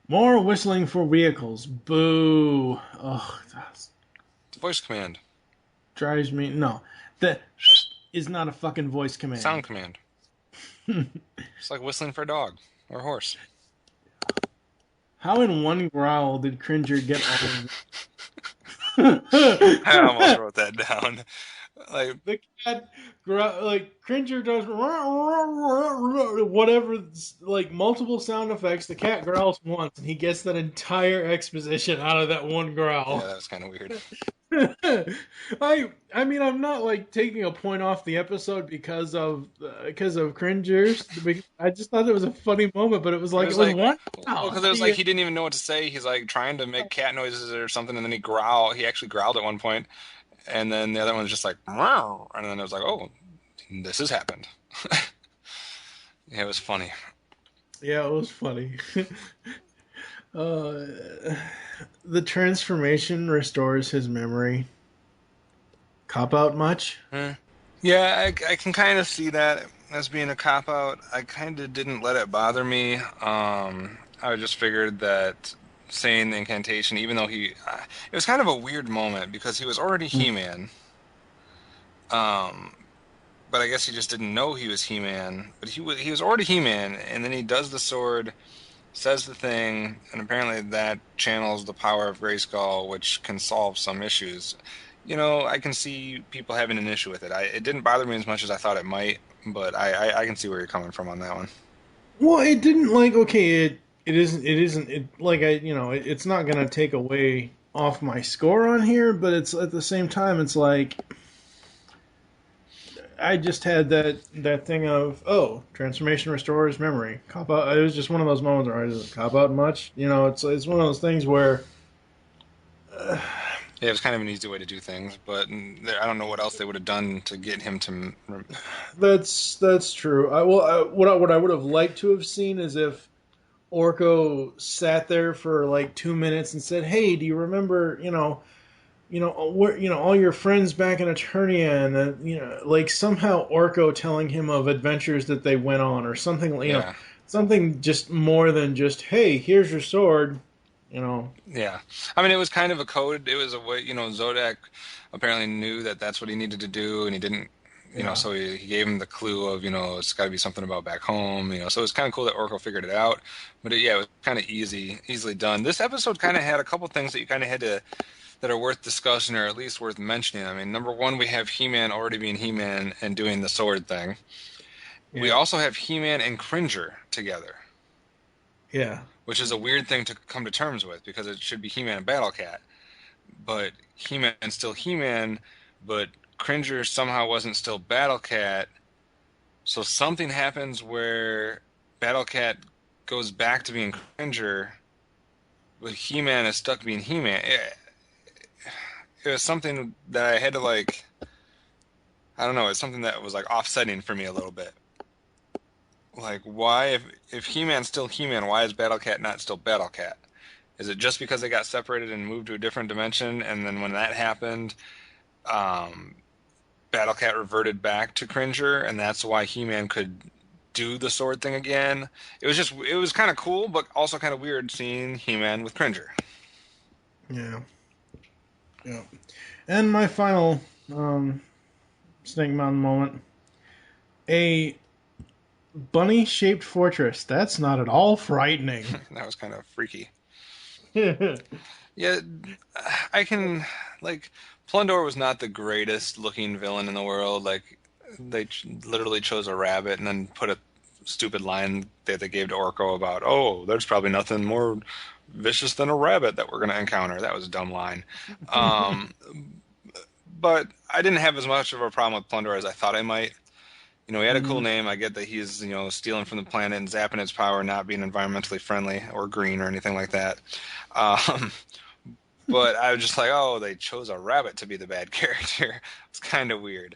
More whistling for vehicles. Boo. Oh, that's... Voice command. Drives me... No, that is not a fucking voice command. Sound command. It's like whistling for a dog or a horse. How in one growl did Cringer get all of I almost wrote that down. Like the cat, Cringer does whatever, like multiple sound effects. The cat growls once, and he gets that entire exposition out of that one growl. Yeah, that was kind of weird. I mean, I'm not like taking a point off the episode because of Cringers. I just thought it was a funny moment, but it was like one. Because it was like he didn't even know what to say. He's like trying to make cat noises or something, and then he actually growled at one point. And then the other one was just like, wow. And then it was like, oh, this has happened. Yeah, it was funny. Yeah, it was funny. The transformation restores his memory. Cop out much? Yeah, I can kind of see that as being a cop out. I kind of didn't let it bother me. I just figured that saying the incantation, even though it was kind of a weird moment because he was already He-Man. But I guess he just didn't know he was He-Man. But he was already He-Man, and then he does the sword, says the thing, and apparently that channels the power of Grayskull, which can solve some issues. You know, I can see people having an issue with it. It didn't bother me as much as I thought it might, but I can see where you're coming from on that one. Well, it didn't it's not going to take away off my score on here, but it's at the same time, it's like, I just had that thing of, transformation restores memory. Cop out. It was just one of those moments where I just cop out much. You know, it's one of those things where. Yeah, it was kind of an easy way to do things, but I don't know what else they would have done to get him to. That's true. What I would have liked to have seen is if Orko sat there for like 2 minutes and said, "Hey, do you remember? All your friends back in Eternia, and like somehow Orko telling him of adventures that they went on, or something, something just more than just, hey, here's your sword, Yeah, I mean, it was kind of a code. It was a way, Zodak apparently knew that that's what he needed to do, and he didn't, so he gave him the clue of, it's got to be something about back home, so it was kind of cool that Orko figured it out, but it was kind of easily done. This episode kind of had a couple things that you kind of had to. That are worth discussing, or at least worth mentioning. I mean, number one, we have He-Man already being He-Man and doing the sword thing. Yeah. We also have He-Man and Cringer together. Yeah. Which is a weird thing to come to terms with, because it should be He-Man and Battle Cat. But He-Man's still He-Man, but Cringer somehow wasn't still Battle Cat. So something happens where Battle Cat goes back to being Cringer, but He-Man is stuck being He-Man. It was something that I had to I don't know, it's something that was offsetting for me a little bit. Like, why, if He-Man's still He-Man, why is Battle Cat not still Battle Cat? Is it just because they got separated and moved to a different dimension, and then when that happened, Battle Cat reverted back to Cringer, and that's why He-Man could do the sword thing again? It was kind of cool, but also kind of weird seeing He-Man with Cringer. Yeah. Yeah. And my final Snake Mountain moment. A bunny-shaped fortress. That's not at all frightening. That was kind of freaky. Yeah, I can... Plundor was not the greatest-looking villain in the world. They literally chose a rabbit and then put a stupid line that they gave to Orko about, there's probably nothing more vicious than a rabbit that we're going to encounter. That was a dumb line. But I didn't have as much of a problem with Plundor as I thought I might. He had a cool name. I get that he's, stealing from the planet and zapping its power, not being environmentally friendly or green or anything like that. But I was just like, they chose a rabbit to be the bad character. It's kind of weird.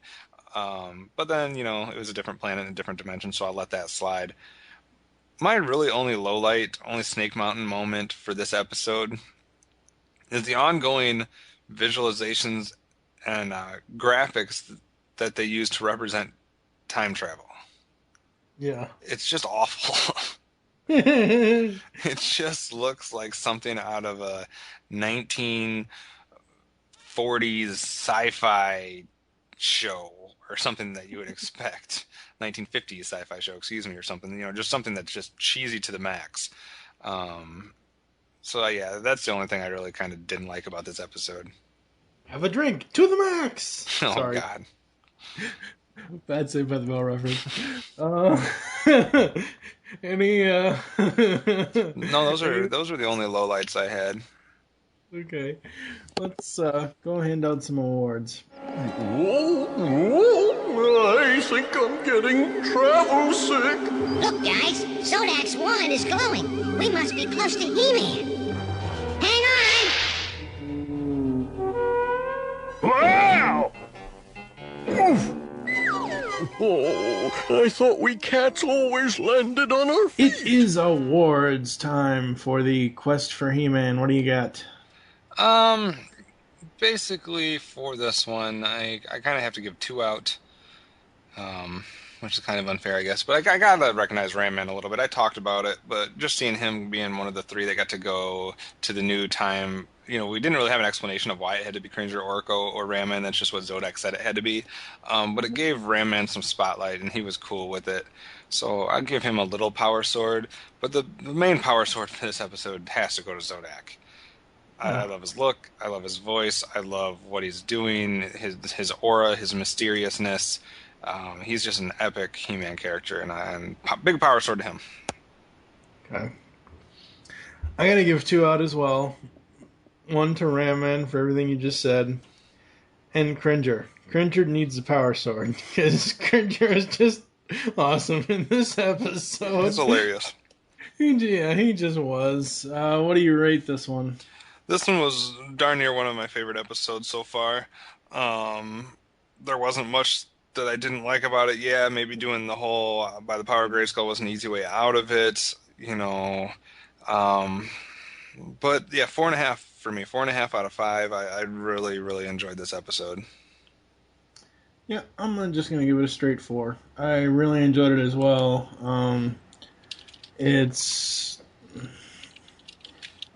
But then, it was a different planet in a different dimension, so I'll let that slide. My really only only Snake Mountain moment for this episode is the ongoing visualizations and graphics that they use to represent time travel. Yeah. It's just awful. It just looks like something out of a 1940s sci-fi show or something that you would expect. 1950s sci-fi show, or something, just something that's just cheesy to the max. So yeah, that's the only thing I really kind of didn't like about this episode. Have a drink to the max. Oh, sorry. God. Bad Saved by the Bell reference. Any No, those were the only lowlights I had. Okay. Let's go hand out some awards. I think I'm getting travel sick. Look, guys, Zodak's wand is glowing. We must be close to He-Man. Hang on! Wow! Oof. Oh, I thought we cats always landed on our feet. It is awards time for the Quest for He-Man. What do you got? Basically for this one, I kind of have to give 2 out, which is kind of unfair, I guess. But I gotta recognize Ram Man a little bit. I talked about it, but just seeing him being one of the 3 that got to go to the new time, we didn't really have an explanation of why it had to be Cringer, Orko, or Ram Man. That's just what Zodak said it had to be. But it gave Ram Man some spotlight, and he was cool with it. So I'd give him a little power sword. But the main power sword for this episode has to go to Zodak. I love his look. I love his voice. I love what he's doing, his aura, his mysteriousness. He's just an epic He-Man character, and big power sword to him. Okay. I gotta give 2 out as well. 1 to Ram Man for everything you just said. And Cringer. Cringer needs the power sword, because Cringer is just awesome in this episode. It's hilarious. He just was. What do you rate this one? This one was darn near one of my favorite episodes so far. There wasn't much that I didn't like about it. Yeah, maybe doing the whole by the power of Grayskull was an easy way out of it, But yeah, 4.5 for me. 4.5 out of 5. I really, really enjoyed this episode. Yeah, I'm just going to give it a straight 4. I really enjoyed it as well. It's,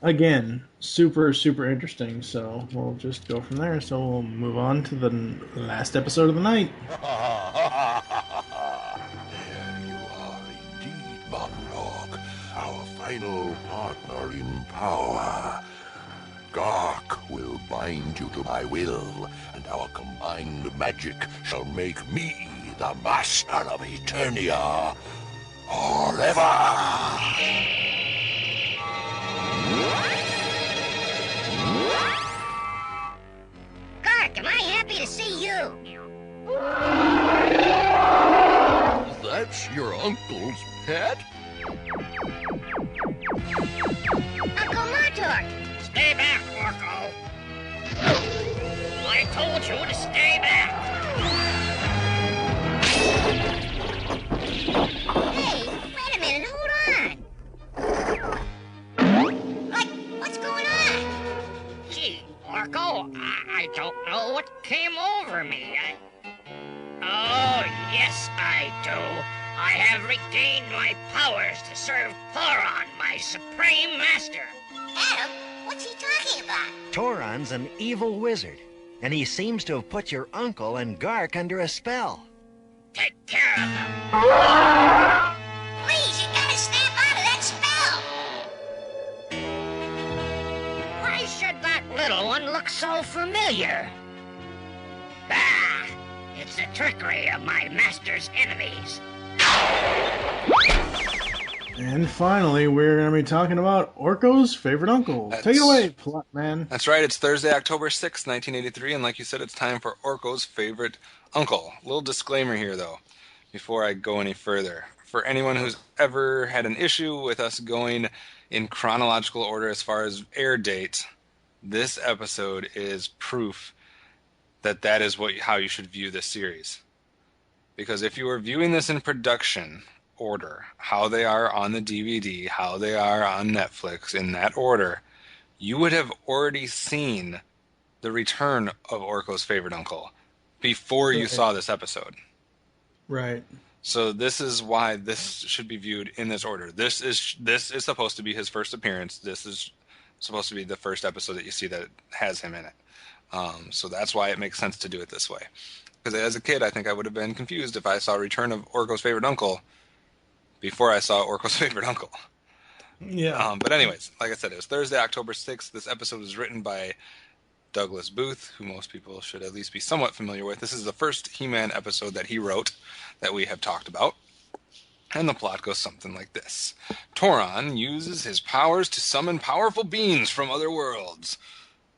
again, super, super interesting, so we'll just go from there. So we'll move on to the last episode of the night. There you are indeed, Monologue, our final partner in power. Gark will bind you to my will, and our combined magic shall make me the master of Eternia forever. Gark, am I happy to see you? That's your uncle's pet? Uncle Montauk! Stay back, Orko. I told you to stay back. Hey, wait a minute, hold on. What's going on? Gee, Orko, I don't know what came over me. Oh, yes, I do. I have regained my powers to serve Thoron, my supreme master. Adam, what's he talking about? Toron's an evil wizard, and he seems to have put your uncle and Gark under a spell. Take care of them. Please, you gotta snap out of that spell. Why should that little one look so familiar? Bah! It's the trickery of my master's enemies. And finally, we're going to be talking about Orko's favorite uncle. Take it away, plot man. That's right. It's Thursday, October 6th, 1983, and like you said, it's time for Orko's favorite uncle. Little disclaimer here, though, before I go any further. For anyone who's ever had an issue with us going in chronological order as far as air date, this episode is proof that is how you should view this series. Because if you were viewing this in production order, how they are on the DVD, how they are on Netflix, in that order, you would have already seen the return of Orko's favorite uncle before you saw this episode. Right. So this is why this should be viewed in this order. This is supposed to be his first appearance. This is supposed to be the first episode that you see that has him in it. So that's why it makes sense to do it this way. Because as a kid, I think I would have been confused if I saw Return of Orko's Favorite Uncle before I saw Orko's Favorite Uncle. Yeah. But anyways, like I said, it was Thursday, October 6th. This episode was written by Douglas Booth, who most people should at least be somewhat familiar with. This is the first He-Man episode that he wrote that we have talked about. And the plot goes something like this. Thoron uses his powers to summon powerful beings from other worlds.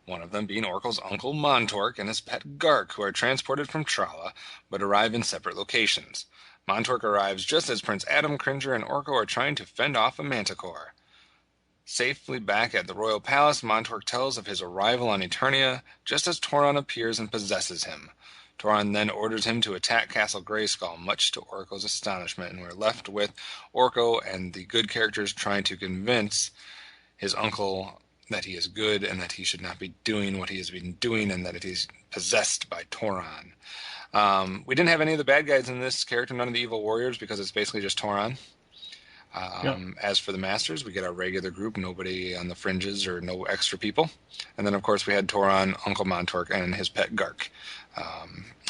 One of them being Orko's uncle Montork and his pet Gark, who are transported from Trala, but arrive in separate locations. Montork arrives just as Prince Adam, Cringer, and Orko are trying to fend off a manticore. Safely back at the royal palace, Montork tells of his arrival on Eternia, just as Thoron appears and possesses him. Toron then orders him to attack Castle Grayskull, much to Orko's astonishment, and we're left with Orko and the good characters trying to convince his uncle that he is good and that he should not be doing what he has been doing and that he's possessed by Toron. We didn't have any of the bad guys in this character, none of the evil warriors, because it's basically just Toron. As for the Masters, we get our regular group, nobody on the fringes or no extra people. And then, of course, we had Toron, Uncle Montork, and his pet Gark.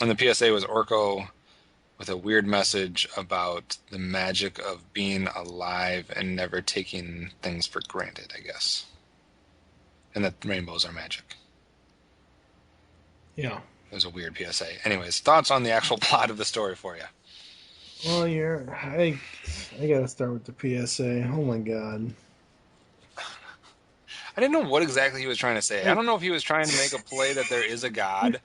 And the PSA was Orko with a weird message about the magic of being alive and never taking things for granted, I guess. And that rainbows are magic. Yeah. It was a weird PSA. Anyways, thoughts on the actual plot of the story for you? Well, I gotta start with the PSA. Oh my god. I didn't know what exactly he was trying to say. I don't know if he was trying to make a play that there is a god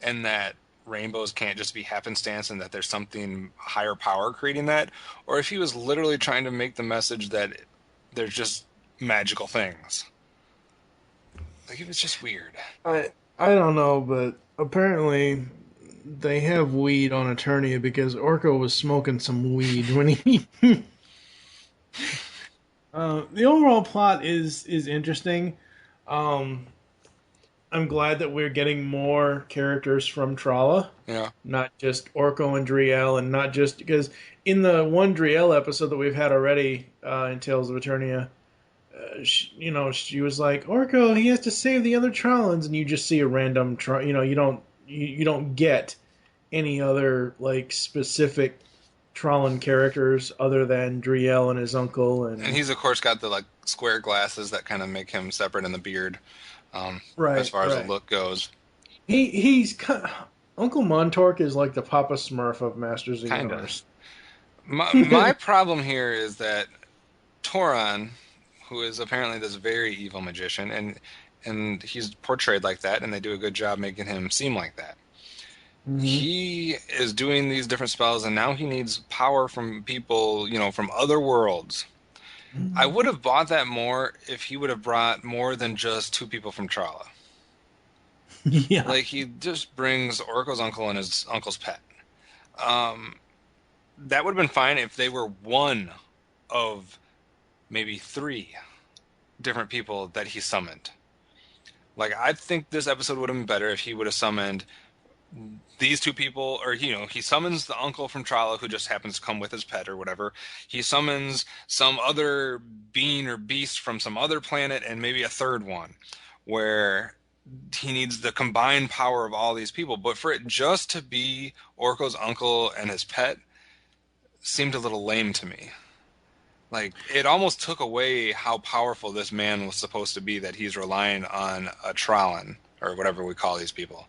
and that rainbows can't just be happenstance and that there's something higher power creating that, or if he was literally trying to make the message that there's just magical things. Like, it was just weird. I don't know, but apparently they have weed on Eternia because Orko was smoking some weed when he... the overall plot is interesting. I'm glad that we're getting more characters from Trala. Yeah. Not just Orko and Driel, and not just... Because in the one Driel episode that we've had already in Tales of Eternia, she was like, Orko, he has to save the other Trallans, and you just see a random... You don't get any other like specific Trallan characters other than Driel and his uncle, and he's of course got the like square glasses that kind of make him separate in the beard, right, as far as the look goes. He's Uncle Montork is like the Papa Smurf of Masters of the Universe. My problem here is that Toron, who is apparently this very evil magician, and he's portrayed like that, and they do a good job making him seem like that. Mm-hmm. He is doing these different spells, and now he needs power from people, from other worlds. Mm-hmm. I would have bought that more if he would have brought more than just 2 people from Trala. Yeah. Like, he just brings Orko's uncle and his uncle's pet. That would have been fine if they were one of maybe 3 different people that he summoned. Like, I think this episode would have been better if he would have summoned these 2 people, or, he summons the uncle from Trala who just happens to come with his pet or whatever. He summons some other being or beast from some other planet and maybe a 3rd one where he needs the combined power of all these people. But for it just to be Orko's uncle and his pet seemed a little lame to me. Like, it almost took away how powerful this man was supposed to be, that he's relying on a Trallan, or whatever we call these people.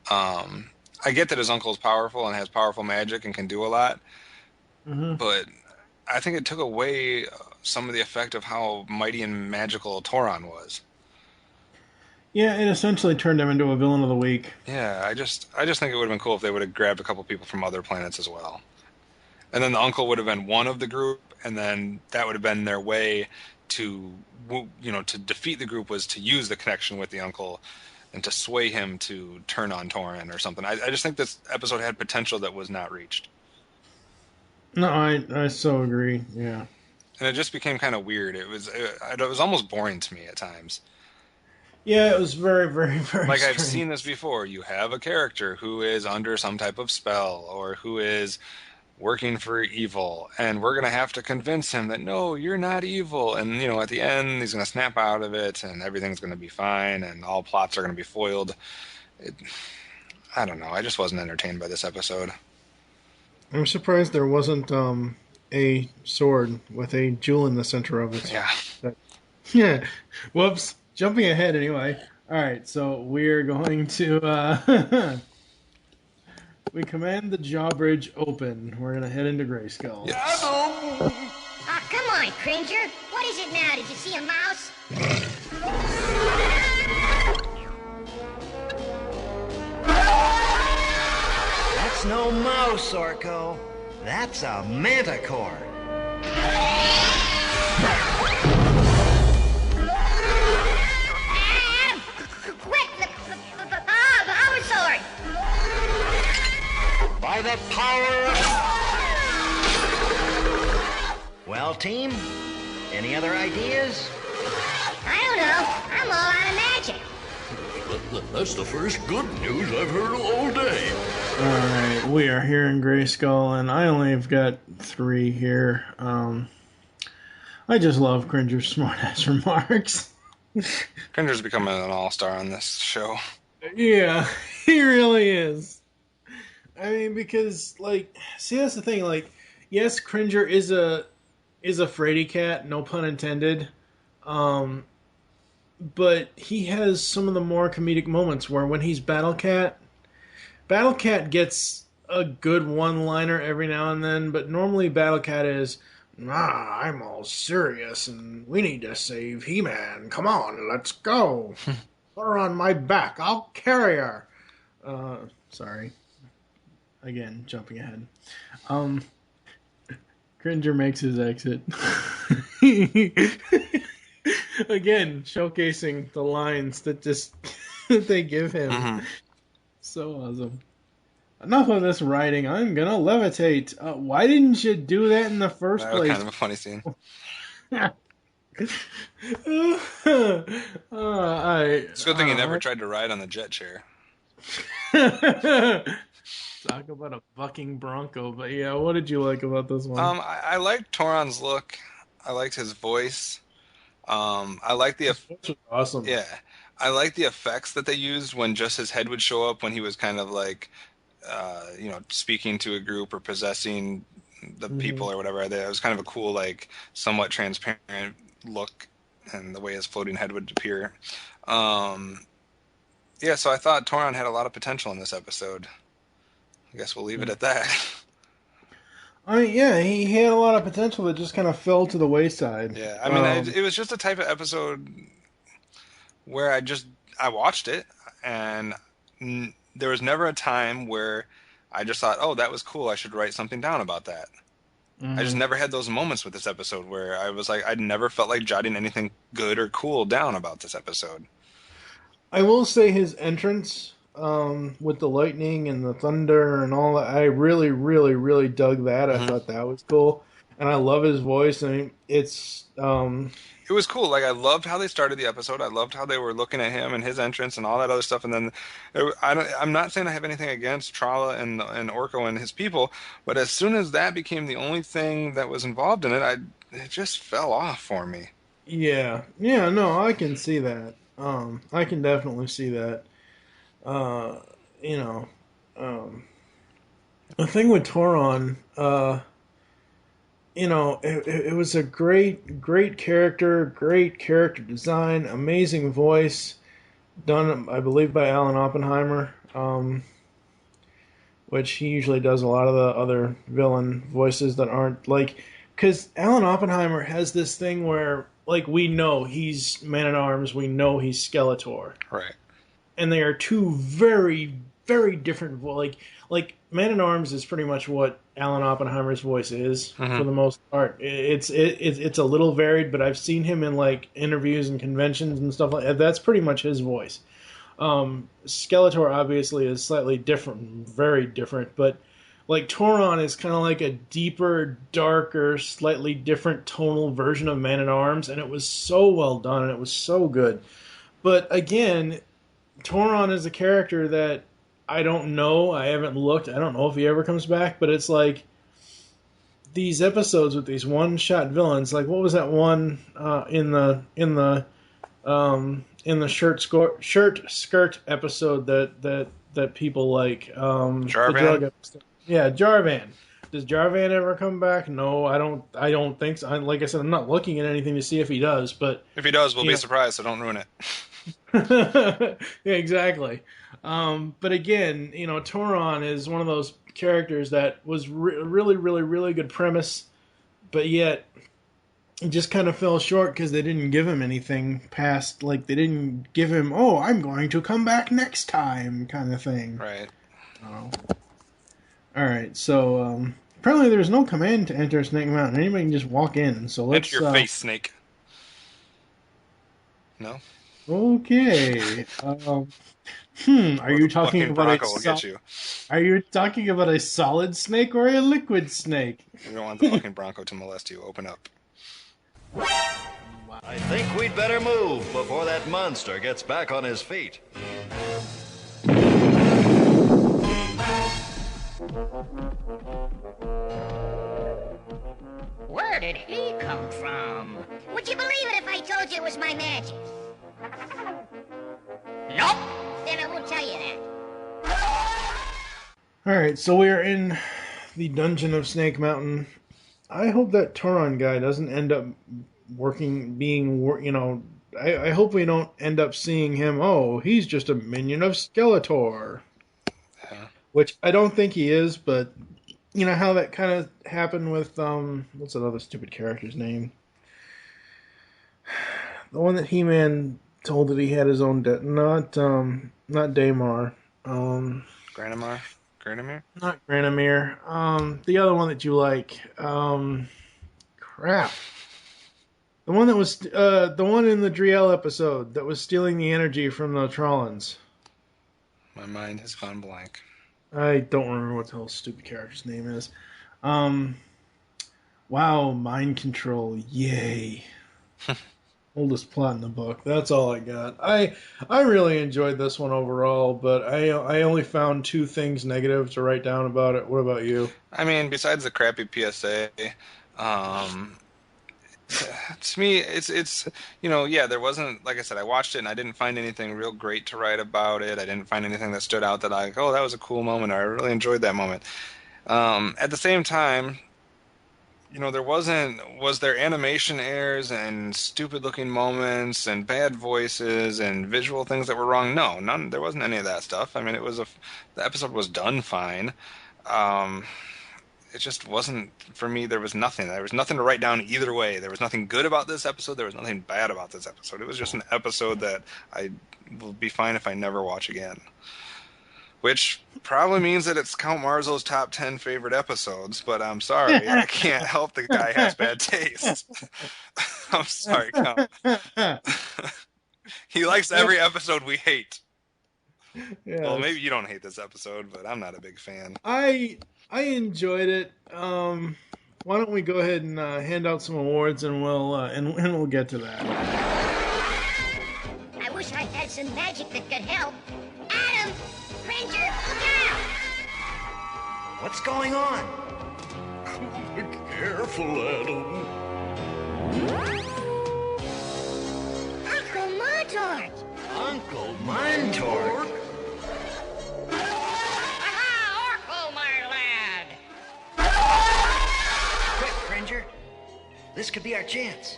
I get that his uncle's powerful and has powerful magic and can do a lot, but I think it took away some of the effect of how mighty and magical Toron was. Yeah, it essentially turned him into a villain of the week. Yeah, I just think it would have been cool if they would have grabbed a couple people from other planets as well. And then the uncle would have been one of the group, and then that would have been their way to defeat the group, was to use the connection with the uncle and to sway him to turn on Toron or something. I just think this episode had potential that was not reached. No, I so agree, yeah. And it just became kind of weird. It was almost boring to me at times. Yeah, it was very, very, very like strange. I've seen this before. You have a character who is under some type of spell, or who is working for evil, and we're going to have to convince him that, no, you're not evil. And, at the end, he's going to snap out of it, and everything's going to be fine, and all plots are going to be foiled. I don't know. I just wasn't entertained by this episode. I'm surprised there wasn't a sword with a jewel in the center of it. Yeah. Yeah. Whoops. Jumping ahead anyway. All right, so we're going to... We command the drawbridge open. We're going to head into Grayskull. Yes. Oh, come on, Cringer. What is it now? Did you see a mouse? That's no mouse, Orko. That's a manticore. Quick, the power sword! by the power of... Well, team, any other ideas? I don't know. I'm all out of magic. That's the first good news I've heard all day. Alright, we are here in Grayskull, and I only have got 3 here. I just love Cringer's smartass remarks. Cringer's becoming an all-star on this show. Yeah, he really is. I mean, because, like, see, that's the thing, like, yes, Cringer is a fraidy cat, no pun intended, but he has some of the more comedic moments where when he's Battle Cat gets a good one-liner every now and then, but normally Battle Cat is, I'm all serious, and we need to save He-Man. Come on, let's go. Put her on my back. I'll carry her. Sorry. Again, jumping ahead. Cringer makes his exit. Again, showcasing the lines that just that they give him. Mm-hmm. So awesome. Enough of this writing. I'm gonna levitate. Why didn't you do that in the first place? That was kind of a funny scene. It's a good thing he never tried to ride on the jet chair. Talk about a bucking bronco. But yeah, what did you like about this one? I liked Toron's look. I liked his voice. I liked the awesome. Yeah, I liked the effects that they used when just his head would show up when he was kind of like, speaking to a group or possessing the people or whatever. It was kind of a cool, like, somewhat transparent look, and the way his floating head would appear. So I thought Toron had a lot of potential in this episode. I guess we'll leave it at that. I mean, yeah, he had a lot of potential that just kind of fell to the wayside. Yeah, I mean, it was just a type of episode where I watched it, and there was never a time where I just thought, oh, that was cool, I should write something down about that. I just never had those moments with this episode where I was like, I'd never felt like jotting anything good or cool down about this episode. I will say his entrance with the lightning and the thunder and all that, I really, really, really dug that. I thought that was cool. And I love his voice. I mean, it's... It was cool. Like, I loved how they started the episode. I loved how they were looking at him and his entrance and all that other stuff. And then, I'm not saying I have anything against Trala and Orko and his people, but as soon as that became the only thing that was involved in it, it just fell off for me. Yeah. Yeah, no, I can see that. I can definitely see that. The thing with Toron, it was a great character design, amazing voice, done, I believe, by Alan Oppenheimer, which he usually does a lot of the other villain voices that aren't, like, because Alan Oppenheimer has this thing where, like, we know he's Man-at-Arms, we know he's Skeletor. Right. And they are two very, very different, like Man-at-Arms is pretty much what Alan Oppenheimer's voice is for the most part. It's a little varied, but I've seen him in like interviews and conventions and stuff like that. That's pretty much his voice. Skeletor obviously is slightly different, very different, but like Toron is kind of like a deeper, darker, slightly different tonal version of Man-at-Arms, and it was so well done and it was so good. But again, Toron is a character that I don't know. I haven't looked. I don't know if he ever comes back, but it's like these episodes with these one-shot villains. Like, what was that one in the shirt skirt episode that people like? Jarvan. Yeah, Jarvan. Does Jarvan ever come back? No, I don't think so. Like I said, I'm not looking at anything to see if he does. But if he does, we'll be surprised. So don't ruin it. Yeah, exactly. But again, Toron is one of those characters that was really, really, really good premise, but yet it just kind of fell short because they didn't give him anything past, like, they didn't give him, oh, I'm going to come back next time kind of thing. Right. Alright, so apparently there's no command to enter Snake Mountain. Anybody can just walk in, so let's... Enter your face, Snake. No? Okay. Are Or you the talking fucking about Bronco will get you. Are you talking about a solid snake or a liquid snake? You don't want the fucking Bronco to molest you. Open up. I think we'd better move before that monster gets back on his feet. Where did he come from? Would you believe it if I told you it was my magic? Nope. Then I won't tell you that. Alright, so we are in the dungeon of Snake Mountain. I hope that Toron guy doesn't end up I hope we don't end up seeing him, he's just a minion of Skeletor. Yeah. Which I don't think he is, but you know how that kind of happened with, what's that other stupid character's name? The one that He-Man told that he had his own not Daymar. Granamir? Not Granamir. The other one that you like. Crap. The one that was, the one in the Driel episode that was stealing the energy from the Trollans. My mind has gone blank. I don't remember what the whole stupid character's name is. Wow, mind control. Yay. Oldest plot in the book. That's all I got. I really enjoyed this one overall, but I only found 2 things negative to write down about it. What about you? I mean, besides the crappy PSA, to me, it's there wasn't, like I said, I watched it and I didn't find anything real great to write about it. I didn't find anything that stood out that that was a cool moment, or I really enjoyed that moment. At the same time, was there animation errors and stupid looking moments and bad voices and visual things that were wrong? No, none. There wasn't any of that stuff. I mean, the episode was done fine. It just wasn't, for me, there was nothing to write down either way. There was nothing good about this episode. There was nothing bad about this episode. It was just an episode that I will be fine if I never watch again. Which probably means that it's Count Marzo's top 10 favorite episodes, but I'm sorry. I can't help the guy has bad taste. I'm sorry, Count. He likes every episode we hate. Yes. Well, maybe you don't hate this episode, but I'm not a big fan. I enjoyed it. Why don't we go ahead and hand out some awards, and we'll get to that. I wish I had some magic that could help. Adam! Ranger, look out! What's going on? Careful, Adam. Uncle Montork! Uncle Montork? Aha, Orko, my lad! Quick, Cringer. This could be our chance.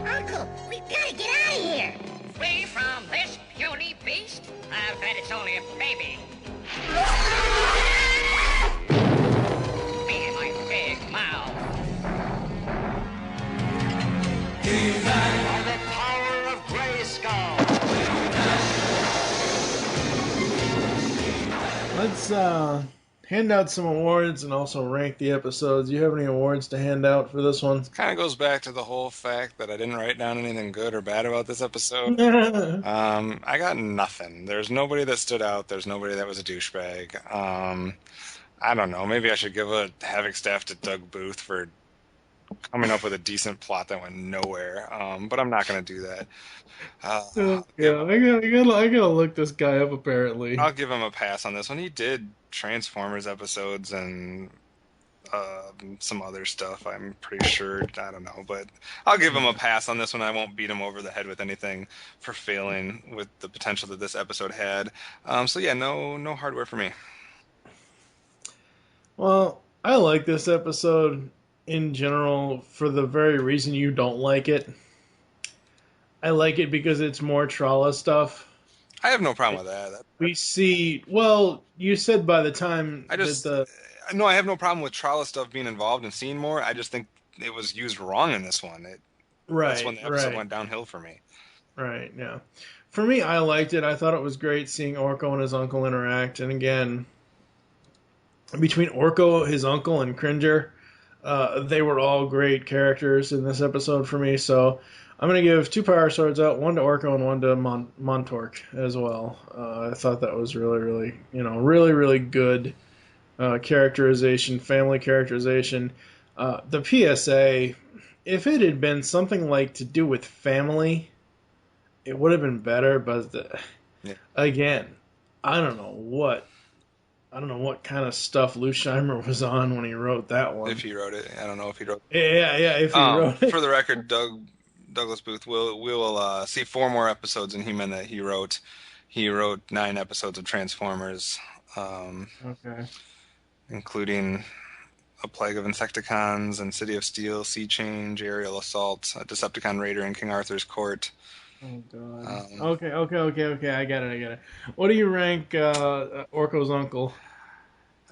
Uncle, we've got to get out of here! Flee from this puny beast? I'll bet it's only a baby. Me and my big mouth. By the power of Grayskull. Let's hand out some awards and also rank the episodes. Do you have any awards to hand out for this one? Kind of goes back to the whole fact that I didn't write down anything good or bad about this episode. I got nothing. There's nobody that stood out. There's nobody that was a douchebag. I don't know. Maybe I should give a Havoc staff to Doug Booth for coming up with a decent plot that went nowhere. But I'm not going to do that. I gotta look this guy up. Apparently, I'll give him a pass on this one. He did Transformers episodes and some other stuff, I'm pretty sure. I don't know, but I'll give him a pass on this one. I won't beat him over the head with anything for failing with the potential that this episode had. So yeah, no hardware for me. Well, I like this episode in general for the very reason you don't like it. I like it because it's more Tralla stuff. I have no problem with that. We see, well, you said by the time No, I have no problem with Tralla stuff being involved and seeing more. I just think it was used wrong in this one. That's when the episode went downhill for me. Right, yeah. For me, I liked it. I thought it was great seeing Orko and his uncle interact. And again, between Orko, his uncle, and Cringer, they were all great characters in this episode for me. So I'm going to give 2 power swords out, 1 to Orko and 1 to Montork as well. I thought that was really, really good characterization, family characterization. The PSA, if it had been something like to do with family, it would have been better, but again, I don't know what kind of stuff Lou Scheimer was on when he wrote that one. If he wrote it. I don't know if he wrote it. Yeah, if he wrote it. For the record, Douglas Booth, we'll see 4 more episodes in He-Man that he wrote. He wrote 9 episodes of Transformers, okay, including A Plague of Insecticons and City of Steel, Sea Change, Aerial Assault, Decepticon Raider, and King Arthur's Court. Oh, God. Okay, I get it. What do you rank Orko's uncle?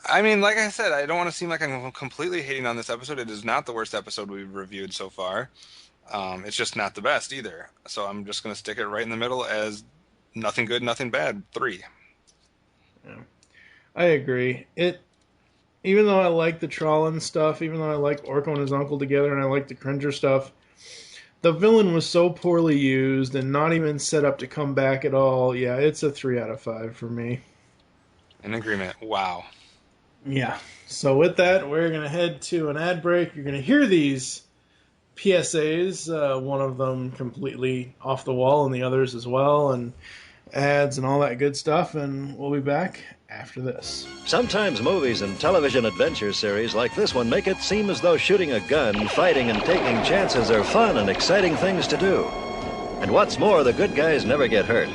I mean, like I said, I don't want to seem like I'm completely hating on this episode. It is not the worst episode we've reviewed so far. It's just not the best either. So I'm just going to stick it right in the middle as nothing good, nothing bad, 3. Yeah. I agree. Even though I like the Trollin stuff, even though I like Orko and his uncle together, and I like the Cringer stuff, the villain was so poorly used and not even set up to come back at all. Yeah, it's a 3 out of 5 for me. In agreement. Wow. Yeah. So with that, we're going to head to an ad break. You're going to hear these PSAs, one of them completely off the wall and the others as well, and ads and all that good stuff, and we'll be back after this. Sometimes movies and television adventure series like this one make it seem as though shooting a gun, fighting, and taking chances are fun and exciting things to do. And what's more, the good guys never get hurt.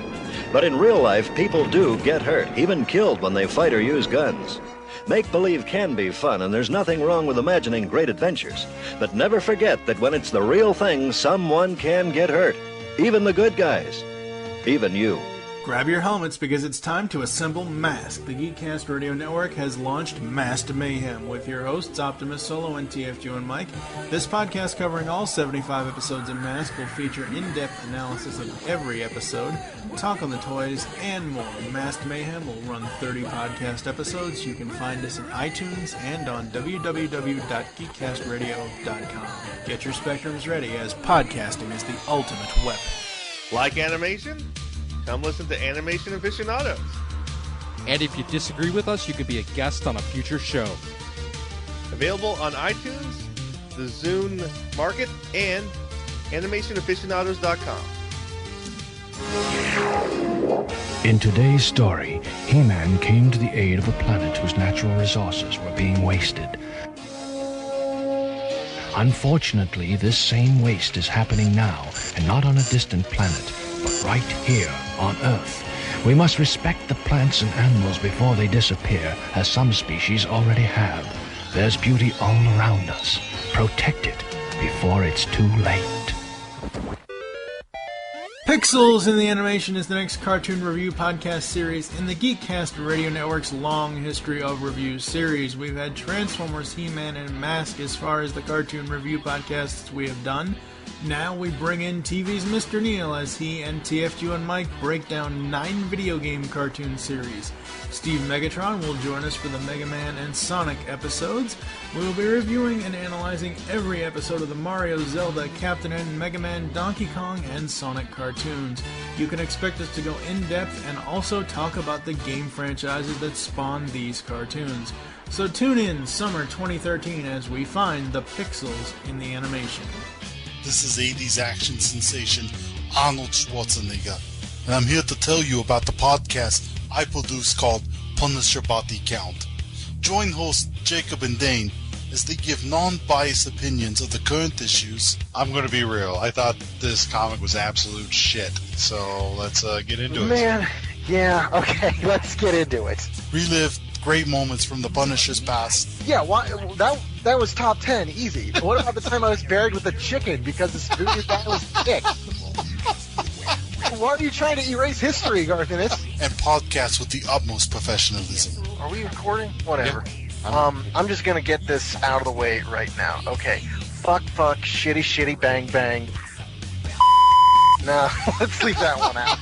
But in real life, people do get hurt, even killed when they fight or use guns. Make-believe can be fun, and there's nothing wrong with imagining great adventures. But never forget that when it's the real thing, someone can get hurt. Even the good guys. Even you. Grab your helmets because it's time to assemble Mask. The Geekcast Radio Network has launched Masked Mayhem with your hosts OptimusSolo and TFG1Mike. This podcast covering all 75 episodes of Mask will feature in-depth analysis of every episode, talk on the toys, and more. Masked Mayhem will run 30 podcast episodes. You can find us in iTunes and on www.geekcastradio.com. Get your spectrums ready as podcasting is the ultimate weapon. Like animation? Come listen to Animation Aficionados. And if you disagree with us, you could be a guest on a future show. Available on iTunes, the Zune Market, and animationaficionados.com. In today's story, He-Man came to the aid of a planet whose natural resources were being wasted. Unfortunately, this same waste is happening now, and not on a distant planet, but right here on Earth. We must respect the plants and animals before they disappear, as some species already have. There's beauty all around us. Protect it before it's too late. Pixels in the Animation is the next cartoon review podcast series in the Geekcast Radio Network's long history of review series. We've had Transformers, He-Man, and Mask as far as the cartoon review podcasts we have done. Now we bring in TV's Mr. Neil as he and TFG1Mike break down 9 video game cartoon series. Steve Megatron will join us for the Mega Man and Sonic episodes. We will be reviewing and analyzing every episode of the Mario, Zelda, Captain N, Mega Man, Donkey Kong, and Sonic cartoons. You can expect us to go in-depth and also talk about the game franchises that spawned these cartoons. So tune in summer 2013 as we find the pixels in the animation. This is 80s action sensation Arnold Schwarzenegger, and I'm here to tell you about the podcast I produce called Punisher Body Count. Join hosts Jacob and Dane as they give non-biased opinions of the current issues. I'm going to be real. I thought this comic was absolute shit, so let's get into it. Man, yeah, okay, let's get into it. Relive great moments from the Punisher's past. Yeah, that was top 10, easy. What about the time I was buried with a chicken because the studio guy was thick? Why are you trying to erase history, Garthinus? And podcasts with the utmost professionalism. Are we recording? Whatever. Yep. I'm just gonna get this out of the way right now. Okay. Fuck, shitty, bang, bang. Nah, let's leave that one out.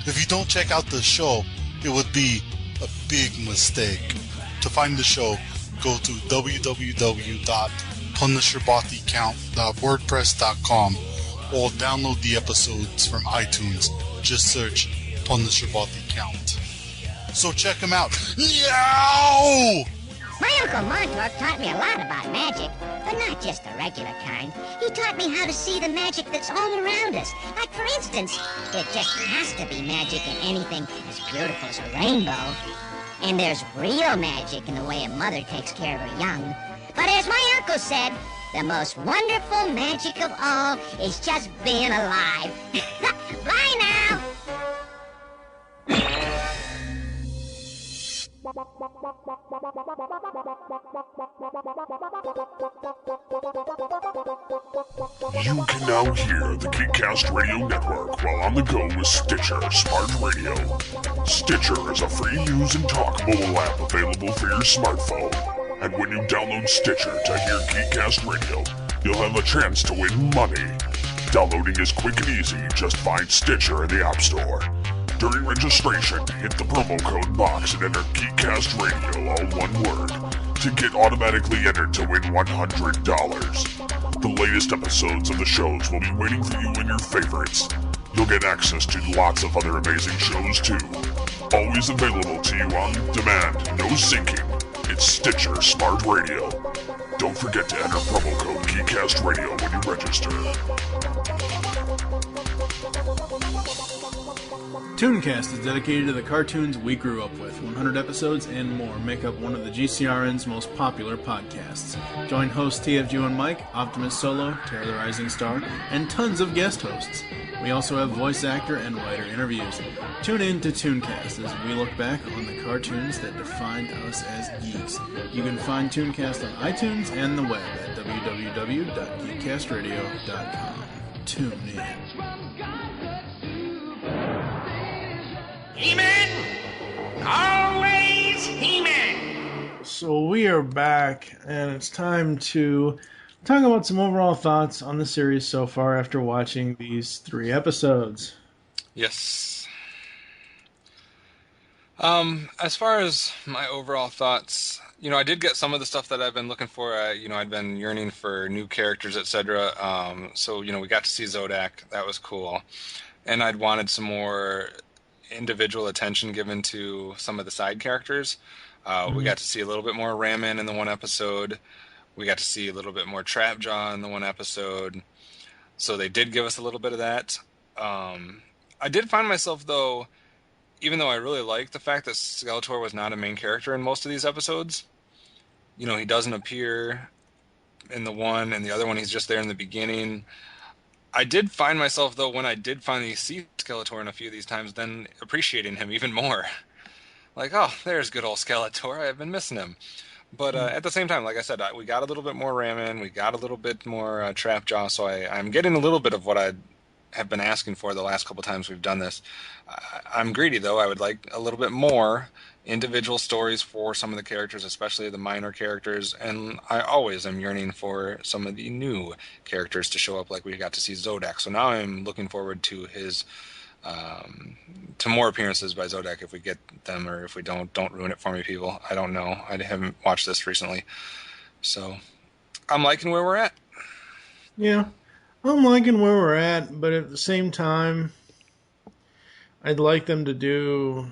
If you don't check out the show, it would be a big mistake. To find the show, go to www.punisherbodycount.wordpress.com or download the episodes from iTunes. Just search Punisher Bought the Count. So check them out. Meow! My Uncle Montauk taught me a lot about magic, but not just the regular kind. He taught me how to see the magic that's all around us. Like, for instance, there just has to be magic in anything as beautiful as a rainbow. And there's real magic in the way a mother takes care of her young. But as my uncle said, the most wonderful magic of all is just being alive. Bye now! You can now hear the Geekcast Radio Network while on the go with Stitcher Smart Radio. Stitcher is a free-use and talk mobile app available for your smartphone. And when you download Stitcher to hear Geekcast Radio, you'll have a chance to win money. Downloading is quick and easy. Just find Stitcher in the App Store. During registration, hit the promo code box and enter Geekcast Radio, all one word, to get automatically entered to win $100. The latest episodes of the shows will be waiting for you in your favorites. You'll get access to lots of other amazing shows too. Always available to you on demand, no syncing. It's Stitcher Smart Radio. Don't forget to enter promo code Geekcast Radio when you register. Tooncast is dedicated to the cartoons we grew up with. 100 episodes and more make up one of the GCRN's most popular podcasts. Join hosts TFG1Mike, OptimusSolo, Terror the Rising Star, and tons of guest hosts. We also have voice actor and writer interviews. Tune in to Tooncast as we look back on the cartoons that defined us as geeks. You can find Tooncast on iTunes and the web at www.geekcastradio.com. Tune in. He-Man! Always He-Man! So we are back, and it's time to talk about some overall thoughts on the series so far after watching these 3 episodes. Yes. As far as my overall thoughts, I did get some of the stuff that I've been looking for. I'd been yearning for new characters, etc. So, we got to see Zodak. That was cool. And I'd wanted some more individual attention given to some of the side characters. We got to see a little bit more Ram-Man in the one episode. We got to see a little bit more Trapjaw in the one episode. So they did give us a little bit of that. I did find myself, though, even though I really liked the fact that Skeletor was not a main character in most of these episodes, he doesn't appear in the one, and the other one he's just there in the beginning. I did find myself, though, when I did finally see Skeletor in a few of these times, then appreciating him even more. Like, oh, there's good old Skeletor. I've been missing him. But at the same time, like I said, we got a little bit more Ram-Man, we got a little bit more Trapjaw, so I'm getting a little bit of what I have been asking for the last couple times we've done this. I'm greedy, though. I would like a little bit more individual stories for some of the characters, especially the minor characters, and I always am yearning for some of the new characters to show up, like we got to see Zodak. So now I'm looking forward to his to more appearances by Zodak if we get them, or if we don't ruin it for me, people. I don't know. I haven't watched this recently. So I'm liking where we're at. Yeah, I'm liking where we're at, but at the same time, I'd like them to do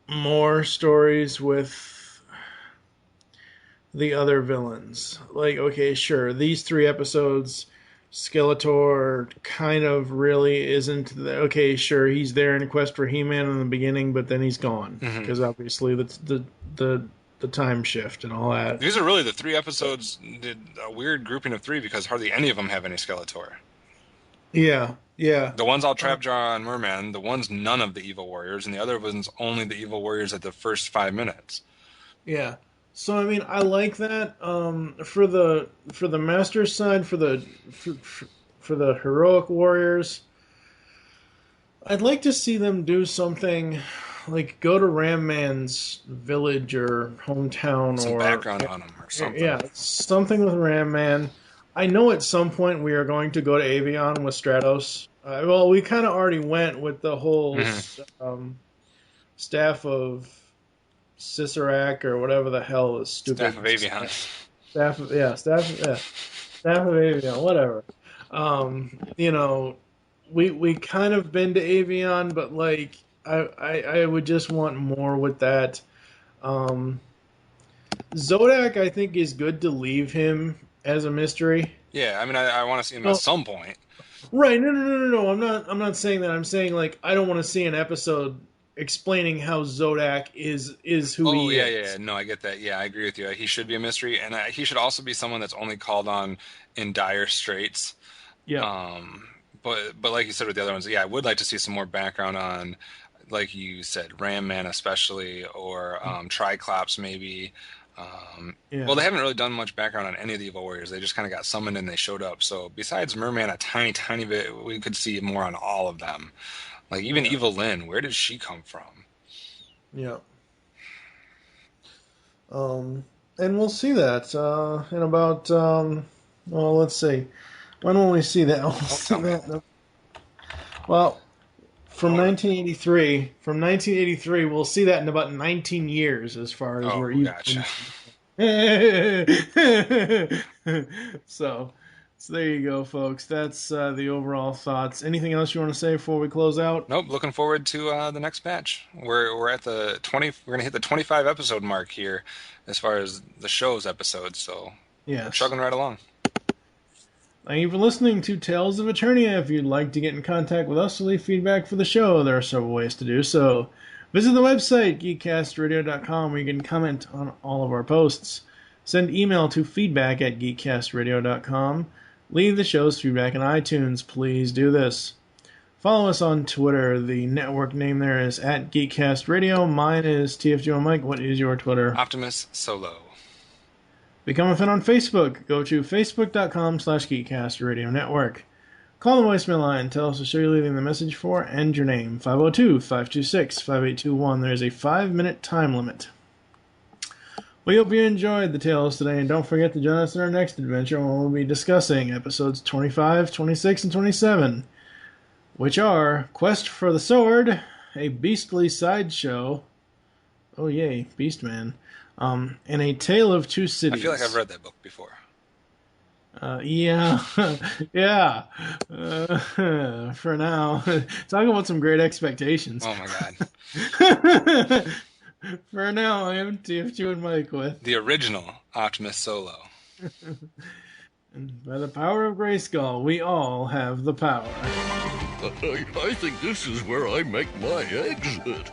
more stories with the other villains. Okay, sure, these 3 episodes, Skeletor kind of really isn't. Okay, sure, he's there in Quest for He-Man in the beginning, but then he's gone because obviously the time shift and all that. These are really the 3 episodes. Did a weird grouping of 3 because hardly any of them have any Skeletor. Yeah. The one's all Trapjaw and Merman. The one's none of the Evil Warriors, and the other one's only the Evil Warriors at the first 5 minutes. Yeah. So I like that. For the Masters side, for the heroic warriors, I'd like to see them do something like go to Ram-Man's village or hometown, some or background on him or something. Yeah, something with Ram-Man. I know at some point we are going to go to Avion with Stratos. We kind of already went with the whole staff of Siserac or whatever the hell is stupid. Staff of Avion. Staff. Staff of Avion, whatever. You know, we kind of been to Avion, but like I would just want more with that. Zodak, I think, is good to leave him as a mystery. Yeah, I mean, I want to see him at some point. Right? No. I'm not saying that. I'm saying like I don't want to see an episode explaining how Zodak is who he is. Yeah. No, I get that. Yeah, I agree with you. He should be a mystery, and he should also be someone that's only called on in dire straits. Yeah. But like you said with the other ones, yeah, I would like to see some more background on, like you said, Ram Man especially, or Triclops maybe. Well, they haven't really done much background on any of the Evil Warriors. They just kind of got summoned and they showed up. So besides Merman a tiny bit, we could see more on all of them. Like even Evil Lynn, where did she come from? Yeah. And we'll see that in about well, let's see. When will we see that? Well, from 1983, we'll see that in about 19 years, as far as we're even. Gotcha. So there you go, folks. That's the overall thoughts. Anything else you want to say before we close out? Nope. Looking forward to the next batch. We're at the 20. We're gonna hit the 25 episode mark here, as far as the show's episodes. So we're chugging right along. Thank you for listening to Tales of Eternia. If you'd like to get in contact with us or leave feedback for the show, there are several ways to do so. Visit the website, geekcastradio.com, where you can comment on all of our posts. Send email to feedback@geekcastradio.com. Leave the show's feedback on iTunes. Please do this. Follow us on Twitter. The network name there is @geekcastradio. Mine is TFG1Mike. What is your Twitter? OptimusSolo. Become a fan on Facebook. Go to facebook.com/geekcastradio network. Call the voicemail line. Tell us the show you're leaving the message for and your name. 502-526-5821. There's a 5-minute time limit. We hope you enjoyed the tales today, and don't forget to join us in our next adventure when we'll be discussing episodes 25, 26, and 27, which are Quest for the Sword, a beastly sideshow, oh yay, Beastman, and A Tale of Two Cities. I feel like I've read that book before. Yeah. For now. Talk about some great expectations. Oh my god. For now, I am TFG1Mike with the original OptimusSolo. And by the power of Grayskull, we all have the power. I think this is where I make my exit.